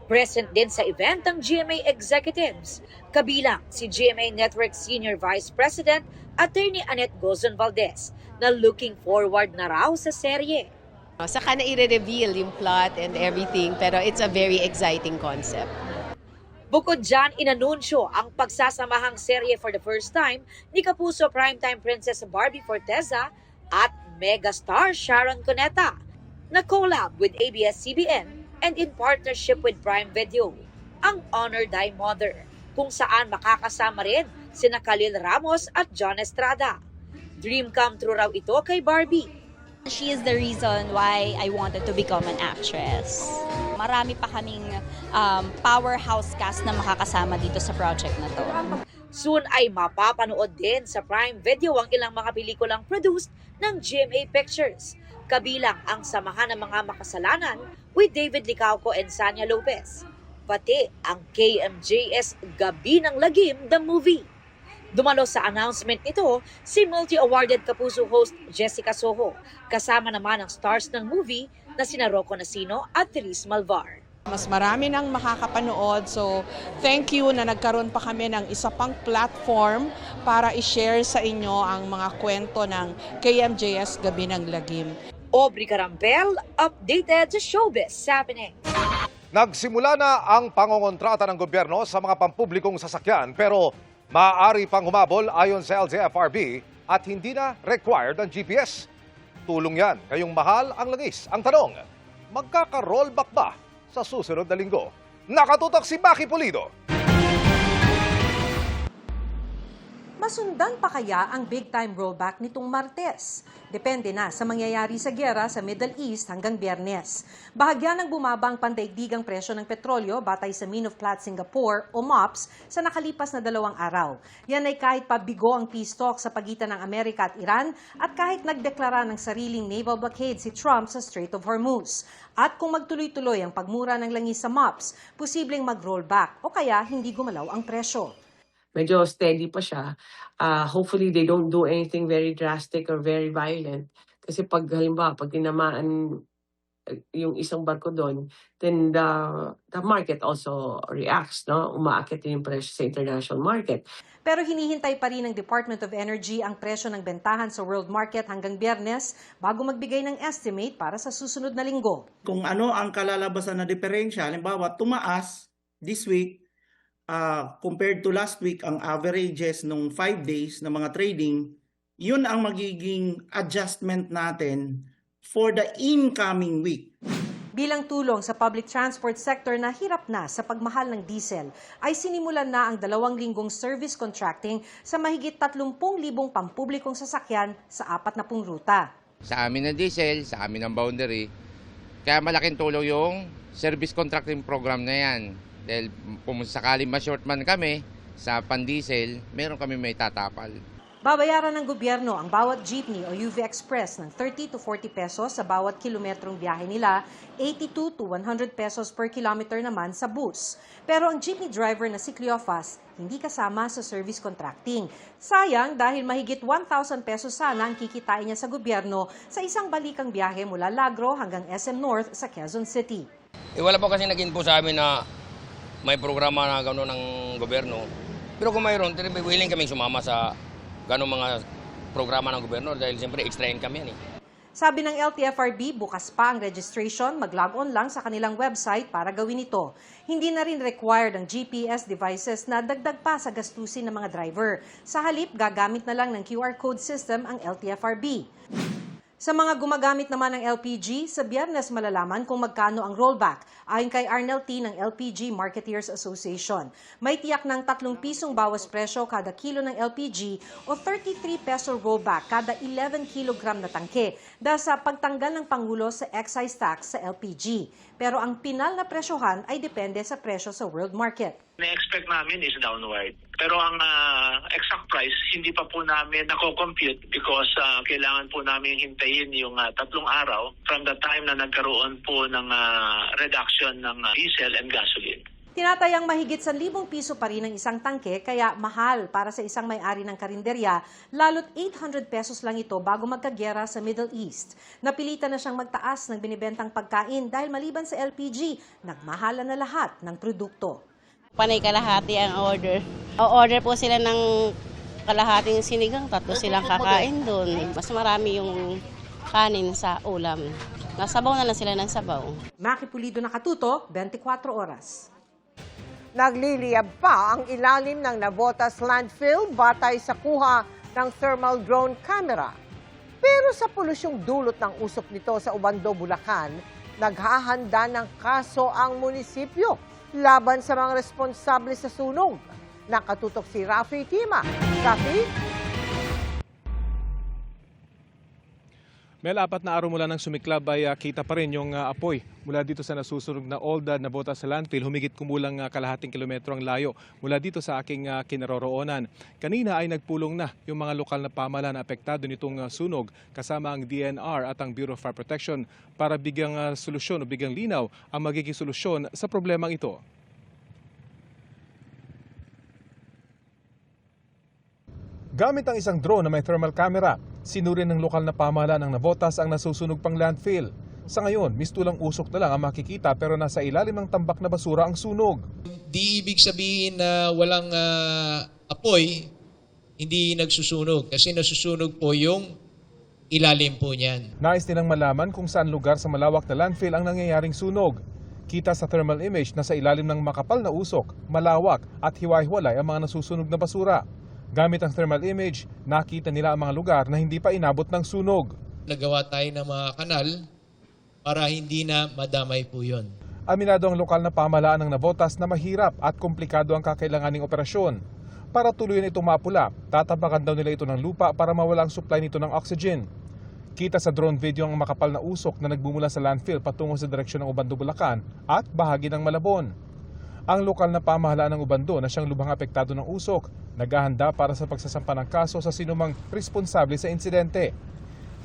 Present din sa event ang GMA executives, kabilang si GMA Network Senior Vice President Attorney Annette Gozon Valdez na looking forward na raw sa serye. Saka na i-reveal yung plot and everything, pero it's a very exciting concept. Bukod dyan, inanunsyo ang pagsasamahang serye for the first time ni Kapuso Primetime Princess Barbie Forteza at megastar Sharon Cuneta na collab with ABS-CBN and in partnership with Prime Video, ang Honor Thy Mother, kung saan makakasama rin sina Khalil Ramos at John Estrada. Dream come true raw ito kay Barbie. She is the reason why I wanted to become an actress. Marami pa kaming powerhouse cast na makakasama dito sa project na to. Soon ay mapapanood din sa Prime Video ang ilang mga pelikulang produced ng GMA Pictures. Kabilang ang Samahan ng Mga Makasalanan with David Licauco and Sanya Lopez. Pati ang KMJS Gabi ng Lagim, the movie. Dumalo sa announcement nito si multi-awarded Kapuso host Jessica Soho, kasama naman ang stars ng movie na sina Rocco Nacino at Therese Malvar. Mas marami nang makakapanood, so thank you na nagkaroon pa kami ng isa pang platform para i-share sa inyo ang mga kwento ng KMJS Gabi ng Lagim. Aubrey Carampel, updated sa Showbiz Happening. Nagsimula na ang pangongontrata ng gobyerno sa mga pampublikong sasakyan pero maaari pang humabol ayon sa LTFRB at hindi na required ang GPS. Tulong yan, kayong mahal ang langis. Ang tanong, magkaka-rollback ba sa susunod na linggo? Nakatutok si Maki Pulido. Masundan pa kaya ang big-time rollback nitong Martes? Depende na sa mangyayari sa giyera sa Middle East hanggang Biyernes. Bahagya ng bumaba ang pandaigdigang presyo ng petrolyo batay sa Mean of Platts Singapore o MOPS sa nakalipas na 2 araw. Yan ay kahit pabigo ang peace talk sa pagitan ng Amerika at Iran at kahit nagdeklara ng sariling naval blockade si Trump sa Strait of Hormuz. At kung magtuloy-tuloy ang pagmura ng langis sa MOPS, posibleng mag-rollback o kaya hindi gumalaw ang presyo. Medyo steady pa siya. Hopefully, they don't do anything very drastic or very violent. Kasi pag halimbawa, pag tinamaan yung isang barko doon, then the market also reacts, no? Umaakit din yung presyo sa international market. Pero hinihintay pa rin ng Department of Energy ang presyo ng bentahan sa world market hanggang Biyernes bago magbigay ng estimate para sa susunod na linggo. Kung ano ang kalalabasan na diferensya, halimbawa tumaas this week, compared to last week, ang averages nung 5 days na mga trading, yun ang magiging adjustment natin for the incoming week. Bilang tulong sa public transport sector na hirap na sa pagmahal ng diesel, ay sinimulan na ang 2 linggong service contracting sa mahigit 30,000 pampublikong sasakyan sa 40 ruta. Sa amin ng diesel, sa amin ng boundary, kaya malaking tulong yung service contracting program na yan. Dahil kung sakaling ma-shortman kami sa pan-diesel, meron kami may tatapal. Babayaran ng gobyerno ang bawat jeepney o UV Express ng 30 to 40 pesos sa bawat kilometrong biyahe nila, 82 to 100 pesos per kilometer naman sa bus. Pero ang jeepney driver na si Cleophas, hindi kasama sa service contracting. Sayang dahil mahigit 1,000 pesos sana ang kikitain niya sa gobyerno sa isang balikang biyahe mula Lagro hanggang SM North sa Quezon City. Wala po kasi nag-info sa amin na may programa na gano'n ng gobyerno. Pero kung mayroon, willing kaming sumama sa gano'ng mga programa ng gobyerno dahil siyempre extra income yan eh. Sabi ng LTFRB, bukas pa ang registration, mag-log on lang sa kanilang website para gawin ito. Hindi na rin required ang GPS devices na dagdag pa sa gastusin ng mga driver. Sa halip, gagamit na lang ng QR code system ang LTFRB. Sa mga gumagamit naman ng LPG, sa Biyernes malalaman kung magkano ang rollback ayon kay Arnel T ng LPG Marketeers Association. May tiyak ng 3 pisong bawas presyo kada kilo ng LPG o 33 peso rollback kada 11 kilogram na tangke dahil sa pagtanggal ng Pangulo sa excise tax sa LPG. Pero ang pinal na presyohan ay depende sa presyo sa world market. Na-expect namin is downward. Pero ang exact price, hindi pa po namin nako-compute because kailangan po namin hintayin yung 3 araw from the time na nagkaroon po ng reduction ng diesel and gasoline. Tinatayang mahigit 1,000 piso pa rin ang isang tangke kaya mahal para sa isang may-ari ng karinderya, lalo't 800 pesos lang ito bago magkagyera sa Middle East. Napilitan na siyang magtaas ng binibentang pagkain dahil maliban sa LPG, nagmahalan na lahat ng produkto. Panay kalahati ang order. O-order po sila ng kalahating sinigang, 3 silang kakain doon. Mas marami yung kanin sa ulam. Nasabaw na lang sila ng sabaw. Maki Pulido, Nakatutok, 24 oras. Nagliliyab pa ang ilalim ng Navotas landfill batay sa kuha ng thermal drone camera. Pero sa polusyong dulot ng usok nito sa Ubando, Bulacan, naghahanda ng kaso ang munisipyo laban sa mga responsable sa sunog. Nakatutok si Rafi Tima. Rafi? Mel, 4 na araw mula nang sumiklab ay kita pa rin yung apoy mula dito sa nasusunog na Old Navotas landfill. Humigit kumulang kalahating kilometro ang layo mula dito sa aking kinaroroonan. Kanina ay nagpulong na yung mga lokal na pamahalaan na apektado nitong sunog kasama ang DNR at ang Bureau of Fire Protection para bigyang solusyon o bigyang linaw ang magiging solusyon sa problemang ito. Gamit ang isang drone na may thermal camera, sinuri ng lokal na pamahalaan ng Navotas ang nasusunog pang landfill. Sa ngayon, mistulang usok na lang ang makikita pero nasa ilalim ng tambak na basura ang sunog. Di ibig sabihin na walang apoy, hindi nagsusunog. Kasi nasusunog po yung ilalim po niyan. Nais nilang malaman kung saan lugar sa malawak na landfill ang nangyayaring sunog. Kita sa thermal image na sa ilalim ng makapal na usok, malawak at hiwa-hiwalay ang mga nasusunog na basura. Gamit ang thermal image, nakita nila ang mga lugar na hindi pa inabot ng sunog. Nagawa tayo ng mga kanal para hindi na madamay po yun. Aminado ang lokal na pamahalaan ng Navotas na mahirap at komplikado ang kakailanganing operasyon. Para tuluyan itong mapula, tatapakan daw nila ito ng lupa para mawala ang supply nito ng oxygen. Kita sa drone video ang makapal na usok na nagbumula sa landfill patungo sa direksyon ng Ubando, Bulacan at bahagi ng Malabon. Ang lokal na pamahalaan ng Ubando na siyang lubhang apektado ng usok, naghahanda para sa pagsasampa ng kaso sa sinumang responsable sa insidente.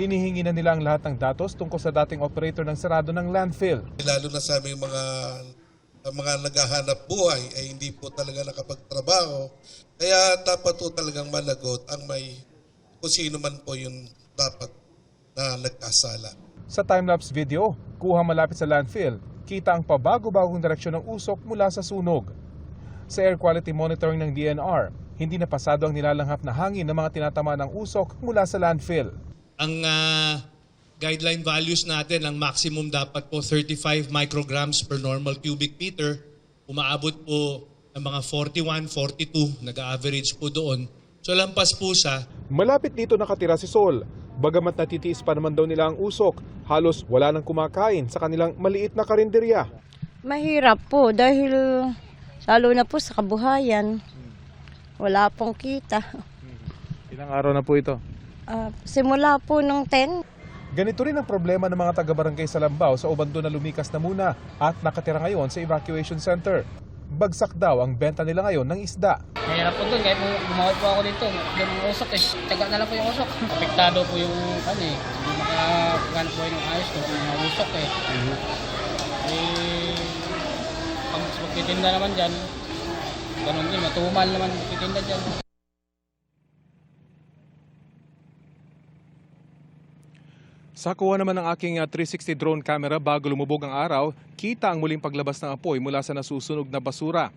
Hinihingi na nila ang lahat ng datos tungkol sa dating operator ng sarado ng landfill. Lalo na sa aming mga naghahanap buhay ay hindi po talaga nakapagtrabaho. Kaya dapat po talagang managot ang may kung sino man po yung dapat na nagkasala. Sa time-lapse video, kuha malapit sa landfill, kita ang pabago-bagong direksyon ng usok mula sa sunog. Sa air quality monitoring ng DNR, hindi na pasado ang nilalanghap na hangin ng mga tinatama ng usok mula sa landfill. Ang guideline values natin, ang maximum dapat po 35 micrograms per normal cubic meter. Umaabot po ng mga 41, 42, nag-average po doon. So lampas po sa... Malapit dito nakatira si Sol. Bagamat natitiis pa naman daw nila ang usok, halos wala nang kumakain sa kanilang maliit na karinderya. Mahirap po dahil lalo na po sa kabuhayan. Wala pong kita. Ilang araw na po ito? Simula po ng 10. Ganito rin ang problema ng mga taga-barangay sa Lambao sa Ubando na lumikas na muna at nakatira ngayon sa evacuation center. Bagsak daw ang benta nila ngayon ng isda. Mahirap po doon, kahit bumawat po ako dito, doon ang usok eh. Taga na lang po yung usok. Apektado po yung hindi makakagana po yung ayos doon, yung usok eh. Pag magtitinda naman dyan, ganun din, matumal naman magtitinda dyan. Sa kuha naman ng aking 360 drone camera bago lumubog ang araw, kita ang muling paglabas ng apoy mula sa nasusunog na basura.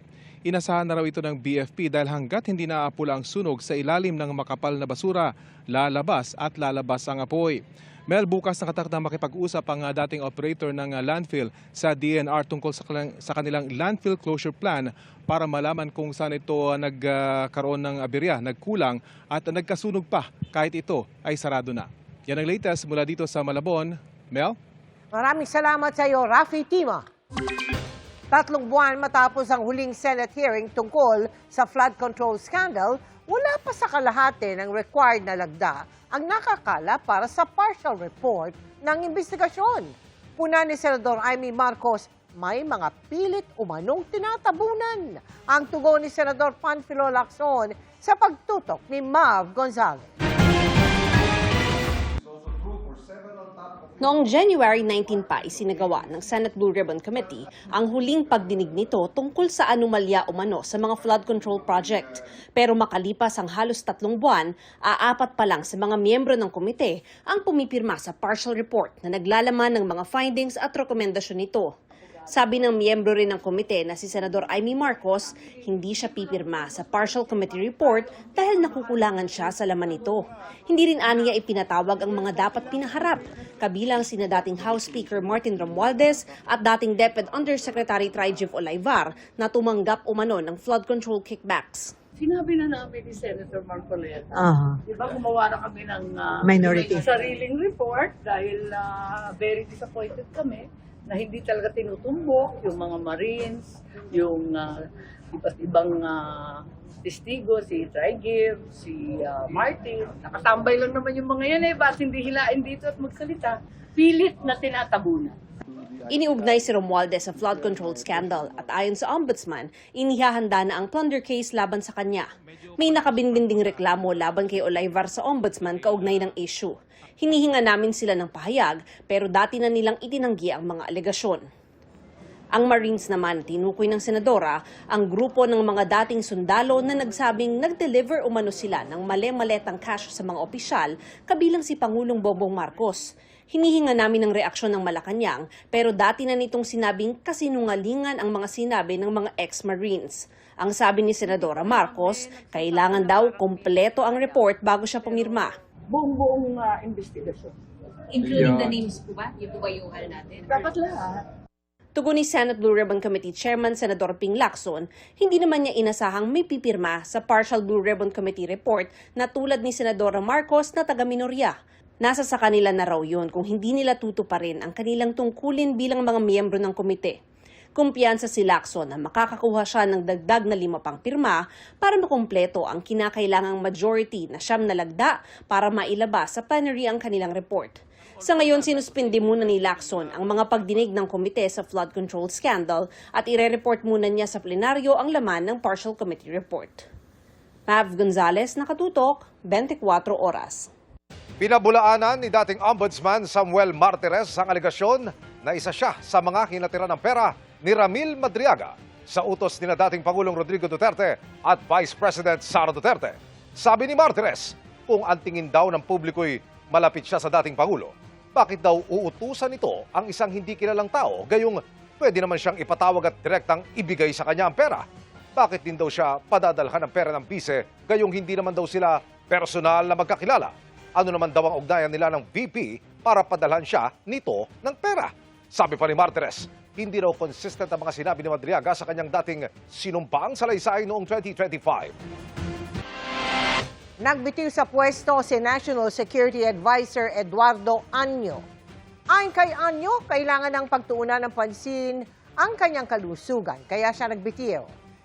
Inasahan na raw ito ng BFP dahil hanggat hindi naapula ang sunog sa ilalim ng makapal na basura, lalabas at lalabas ang apoy. Mel, bukas nakatakdang makipag-usap ang dating operator ng landfill sa DNR tungkol sa kanilang landfill closure plan para malaman kung saan ito nagkaroon ng aberya, nagkulang at nagkasunog pa kahit ito ay sarado na. Yan ang latest mula dito sa Malabon. Mel? Maraming salamat sa iyo, Rafi Tima. 3 buwan matapos ang huling Senate hearing tungkol sa flood control scandal, wala pa sa kalahati ng required na lagda ang nakakala para sa partial report ng investigasyon. Puna ni Senador Amy Marcos, may mga pilit umanong tinatabunan. Ang tugon ni Senador Panfilo Lacson sa pagtutok ni Mav Gonzalez. Noong January 19 pa, isinagawa ng Senate Blue Ribbon Committee ang huling pagdinig nito tungkol sa anomalya umano sa mga flood control project. Pero makalipas ang halos 3 buwan, 4 pa lang sa mga miyembro ng komite ang pumipirma sa partial report na naglalaman ng mga findings at rekomendasyon nito. Sabi ng miyembro rin ng komite na si Senador Amy Marcos, hindi siya pipirma sa partial committee report dahil nakukulangan siya sa laman nito. Hindi rin aniya ipinatawag ang mga dapat pinaharap, kabilang sina dating House Speaker Martin Romualdez at dating DepEd Undersecretary Trijib Olaivar na tumanggap umano ng flood control kickbacks. Sinabi na namin ni Senator Marcoleta. Di ba gumawa na kami ng minority sariling report dahil very disappointed kami na hindi talaga tinutumbok yung mga Marines, yung iba't ibang testigo, si Trigib, si Martin. Nakatambay lang naman yung mga yan bakit hindi hilain dito at magsalita? Pilit na tinatabunan. Iniugnay si Romualdez sa flood control scandal at ayon sa ombudsman, inihahanda na ang plunder case laban sa kanya. May nakabinbinding reklamo laban kay Olivar sa ombudsman kaugnay ng issue. Hinihinga namin sila ng pahayag pero dati na nilang itinanggi ang mga alegasyon. Ang Marines naman, tinukoy ng senadora ang grupo ng mga dating sundalo na nagsabing nag-deliver umano sila ng male-maletang cash sa mga opisyal kabilang si Pangulong Bongbong Marcos. Hinihinga namin ng reaksyon ng Malacanang pero dati na nitong sinabing kasinungalingan ang mga sinabi ng mga ex-Marines. Ang sabi ni Senadora Marcos, kailangan daw kompleto ang report bago siya pumirma. Buong investigasyon. Including the names po ba? Yung po ba yung natin? Dapat lahat. Tugon ni Senate Blue Ribbon Committee Chairman Senador Ping Lacson, hindi naman niya inasahang may pipirma sa Partial Blue Ribbon Committee report na tulad ni Senadora Marcos na taga-minorya. Nasa sa kanila na raw yun kung hindi nila tutuparin ang kanilang tungkulin bilang mga miyembro ng komite. Kumpiyansa si Lacson na makakakuha siya ng dagdag na 5 pang pirma para makumpleto ang kinakailangang majority na 9 na lagda para mailabas sa plenary ang kanilang report. Sa ngayon, sinuspindi muna ni Lacson ang mga pagdinig ng komite sa flood control scandal at ire-report muna niya sa plenaryo ang laman ng partial committee report. Mav Gonzalez, Nakatutok, 24 Oras. Pinabulaanan ni dating Ombudsman Samuel Martires ang alegasyon na isa siya sa mga hinatira ng pera ni Ramil Madriaga sa utos ni dating Pangulong Rodrigo Duterte at Vice President Sara Duterte. Sabi ni Martires, kung ang tingin daw ng publiko'y malapit siya sa dating Pangulo, bakit daw uutusan nito ang isang hindi kilalang tao gayong pwede naman siyang ipatawag at direktang ibigay sa kanya ang pera? Bakit din daw siya padadalhan ng pera ng bise gayong hindi naman daw sila personal na magkakilala? Ano naman daw ang ugnayan nila ng VP para padalhan siya nito ng pera? Sabi pa ni Martires, hindi raw consistent ang mga sinabi ni Madriaga sa kanyang dating sinumpaang salaysay noong 2025. Nagbitiw sa pwesto si National Security Advisor Eduardo Anyo. Ayon kay Anyo, kailangan ng pagtuunan ng pansin ang kanyang kalusugan, kaya siya nagbitiw.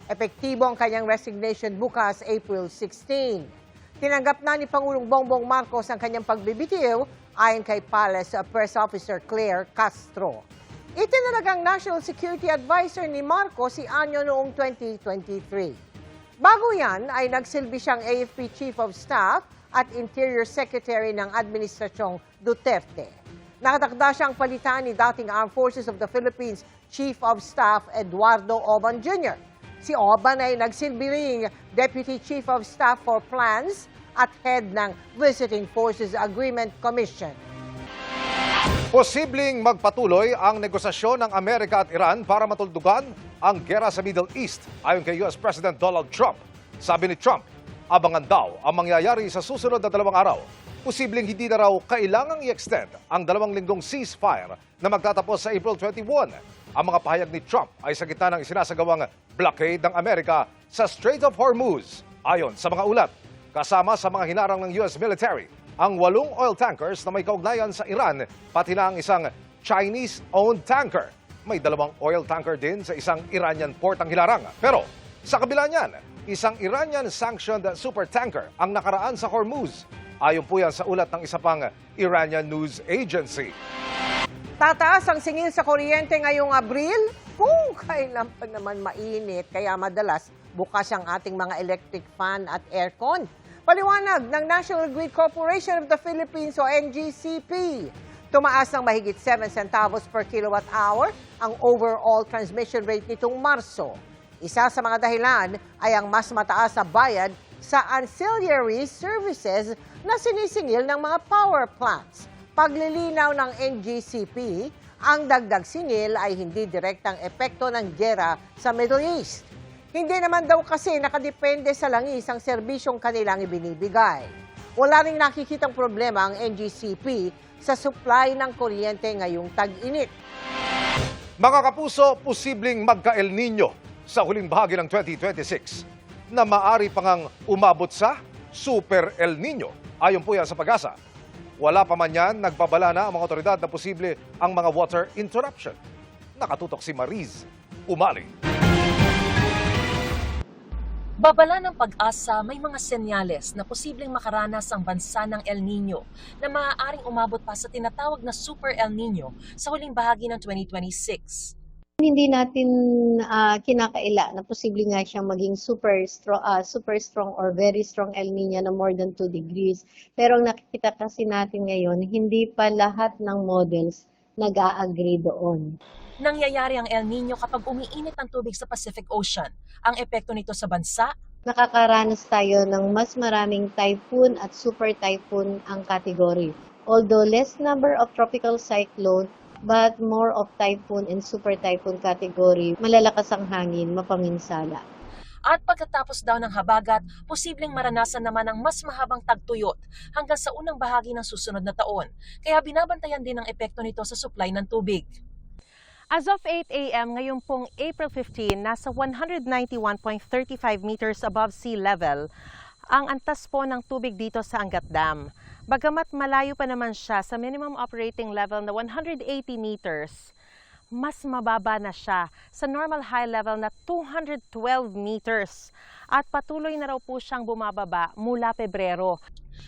Epektibo ang kanyang resignation bukas, April 16. Tinanggap na ni Pangulong Bongbong Marcos ang kanyang pagbibitiw ayon kay Palace Press Officer Claire Castro. Itinalagang National Security Advisor ni Marcos si Anyo noong 2023. Bago yan ay nagsilbi siyang AFP Chief of Staff at Interior Secretary ng Administrasyong Duterte. Nakatakda siyang palitan ni dating Armed Forces of the Philippines Chief of Staff Eduardo Oban Jr. Si Oban ay nagsilbi ring Deputy Chief of Staff for Plans at Head ng Visiting Forces Agreement Commission. Posibleng magpatuloy ang negosasyon ng Amerika at Iran para matuldugan ang gera sa Middle East ayon kay US President Donald Trump. Sabi ni Trump, abangan daw ang mangyayari sa susunod na 2 araw. Posibleng hindi na raw kailangang i-extend ang 2 linggong ceasefire na magtatapos sa April 21. Ang mga pahayag ni Trump ay sa gitna ng isinasagawang blockade ng Amerika sa Strait of Hormuz. Ayon sa mga ulat, kasama sa mga hinarang ng US military, ang 8 oil tankers na may kaugnayan sa Iran, pati na ang isang Chinese-owned tanker. May 2 oil tanker din sa isang Iranian port ang hilarang. Pero sa kabila niyan, isang Iranian-sanctioned supertanker ang nakaraan sa Hormuz. Ayon po yan sa ulat ng isa pang Iranian news agency. Tataas ang singil sa kuryente ngayong Abril kung kailan pa naman mainit, kaya madalas bukas ang ating mga electric fan at aircon. Paliwanag ng National Grid Corporation of the Philippines o NGCP. Tumaas ng mahigit 7 centavos per kilowatt hour ang overall transmission rate nitong Marso. Isa sa mga dahilan ay ang mas mataas na bayad sa ancillary services na sinisingil ng mga power plants. Paglilinaw ng NGCP, ang dagdag singil ay hindi direktang epekto ng giyera sa Middle East. Hindi naman daw kasi nakadepende sa langis ang serbisyong kanilang ibinibigay. Wala ring nakikitang problema ang NGCP sa supply ng kuryente ngayong tag-init. Mga kapuso, posibleng magka-El Nino sa huling bahagi ng 2026 na maaari pang ang umabot sa Super El Nino. Ayon po yan sa Pag-asa. Wala pa man yan, nagbabala na ang mga otoridad na posible ang mga water interruption. Nakatutok si Mariz Umali. Babala ng Pag-asa, may mga senyales na posibleng makaranas ang bansa ng El Nino na maaaring umabot pa sa tinatawag na Super El Nino sa huling bahagi ng 2026. Hindi natin kinakaila na posible nga siyang maging super strong or very strong El Nino na more than 2 degrees. Pero ang nakikita kasi natin ngayon, hindi pa lahat ng models nag-a-agree doon. Nangyayari ang El Nino kapag umiinit ang tubig sa Pacific Ocean. Ang epekto nito sa bansa, Nakakaranas tayo ng mas maraming typhoon at super typhoon ang category. Although less number of tropical cyclone, but more of typhoon and super typhoon category, malalakas ang hangin, mapaminsala. at pagkatapos daw ng habagat, posibleng maranasan naman ang mas mahabang tagtuyot hanggang sa unang bahagi ng susunod na taon. Kaya binabantayan din ang epekto nito sa supply ng tubig. As of 8 a.m. ngayon pong April 15, nasa 191.35 meters above sea level ang antas po ng tubig dito sa Angat Dam. Bagamat malayo pa naman siya sa minimum operating level na 180 meters, mas mababa na siya sa normal high level na 212 meters at patuloy na raw po siyang bumababa mula Pebrero.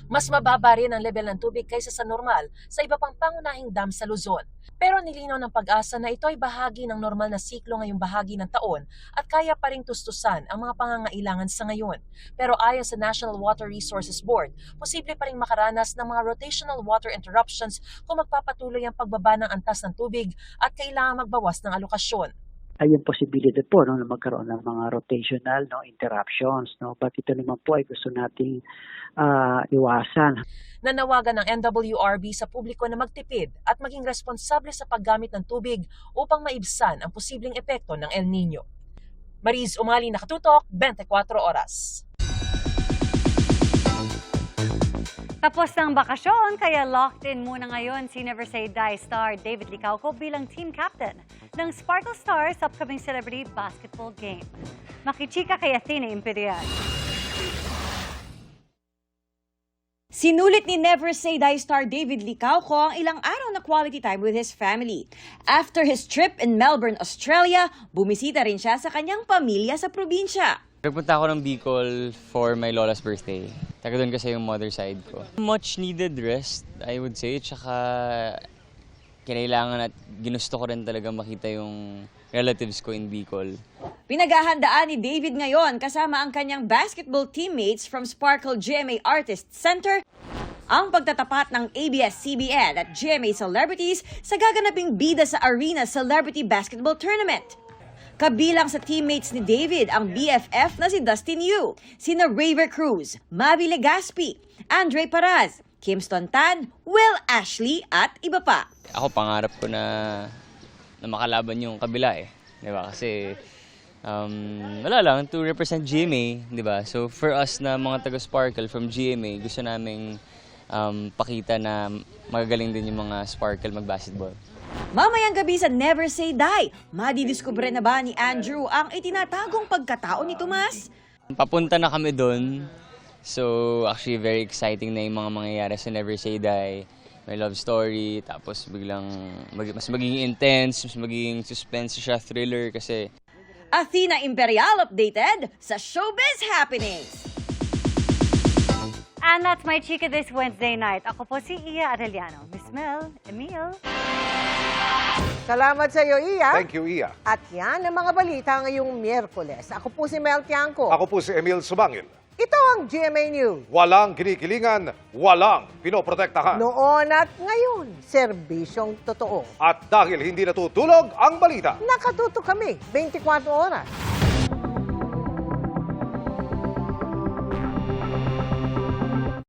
Mas mababa rin ang level ng tubig kaysa sa normal sa iba pang pangunahing dam sa Luzon. Pero nilinaw ng Pag-asa na ito ay bahagi ng normal na siklo ngayong bahagi ng taon at kaya pa ring tustusan ang mga pangangailangan sa ngayon. Pero ayon sa National Water Resources Board, posible pa ring makaranas ng mga rotational water interruptions kung magpapatuloy ang pagbaba ng antas ng tubig at kailangan magbawas ng alokasyon. Ay yung posibilidad po na magkaroon ng mga rotational interruptions. But ito naman po ay gusto nating iwasan. Nanawagan ng NWRB sa publiko na magtipid at maging responsable sa paggamit ng tubig upang maibsan ang posibleng epekto ng El Nino. Mariz Umali, Nakatutok, 24 Oras. Tapos ng bakasyon, kaya locked in muna ngayon si Never Say Die star David Licauco bilang team captain ng Sparkle Stars upcoming celebrity basketball game. Makichika kay Athena Imperial. Sinulit ni Never Say Die star David Licauco ang ilang araw na quality time with his family. After his trip in Melbourne, Australia, bumisita rin siya sa kanyang pamilya sa probinsya. Nagpunta ako ng Bicol for my lola's birthday. Taga doon kasi yung mother side ko. Much needed rest, I would say. Tsaka kinailangan at ginusto ko rin talaga makita yung relatives ko in Bicol. Pinaghahandaan ni David ngayon kasama ang kanyang basketball teammates from Sparkle GMA Artist Center ang pagtatapat ng ABS-CBN at GMA celebrities sa gaganaping bida sa Arena Celebrity Basketball Tournament. Kabilang sa teammates ni David ang BFF na si Dustin Yu, sina Raver Cruz, Mavi Legaspi, Andre Paraz, Kimston Tan, Will Ashley at iba pa. Ako pangarap ko na makalaban yung kabila eh. Diba? Kasi wala lang, to represent GMA, diba? So for us na mga taga-Sparkle from GMA, gusto naming pakita na magagaling din yung mga Sparkle mag-basketball. Mamayang gabi sa Never Say Die, madidiskubre na ba ni Andrew ang itinatagong pagkatao ni Tomas? Papunta na kami doon. So actually very exciting na yung mga mangyayari sa Never Say Die. May love story, tapos biglang mas magiging intense, mas magiging suspense siya, thriller kasi. Athena Imperial updated sa Showbiz Happenings. And that's my chika this Wednesday night. Ako po si Iya Arellano. Miss Mel, Emil. Salamat sa iyo, Iya. Thank you, Iya. At yan ang mga balita ngayong Miyerkules. Ako po si Mel Tiangco. Ako po si Emil Sumangil. Ito ang GMA News. Walang kinikilingan, walang pinoprotektahan. Noon at ngayon, serbisyong totoo. At dahil hindi natutulog ang balita, Nakatuto kami 24 oras.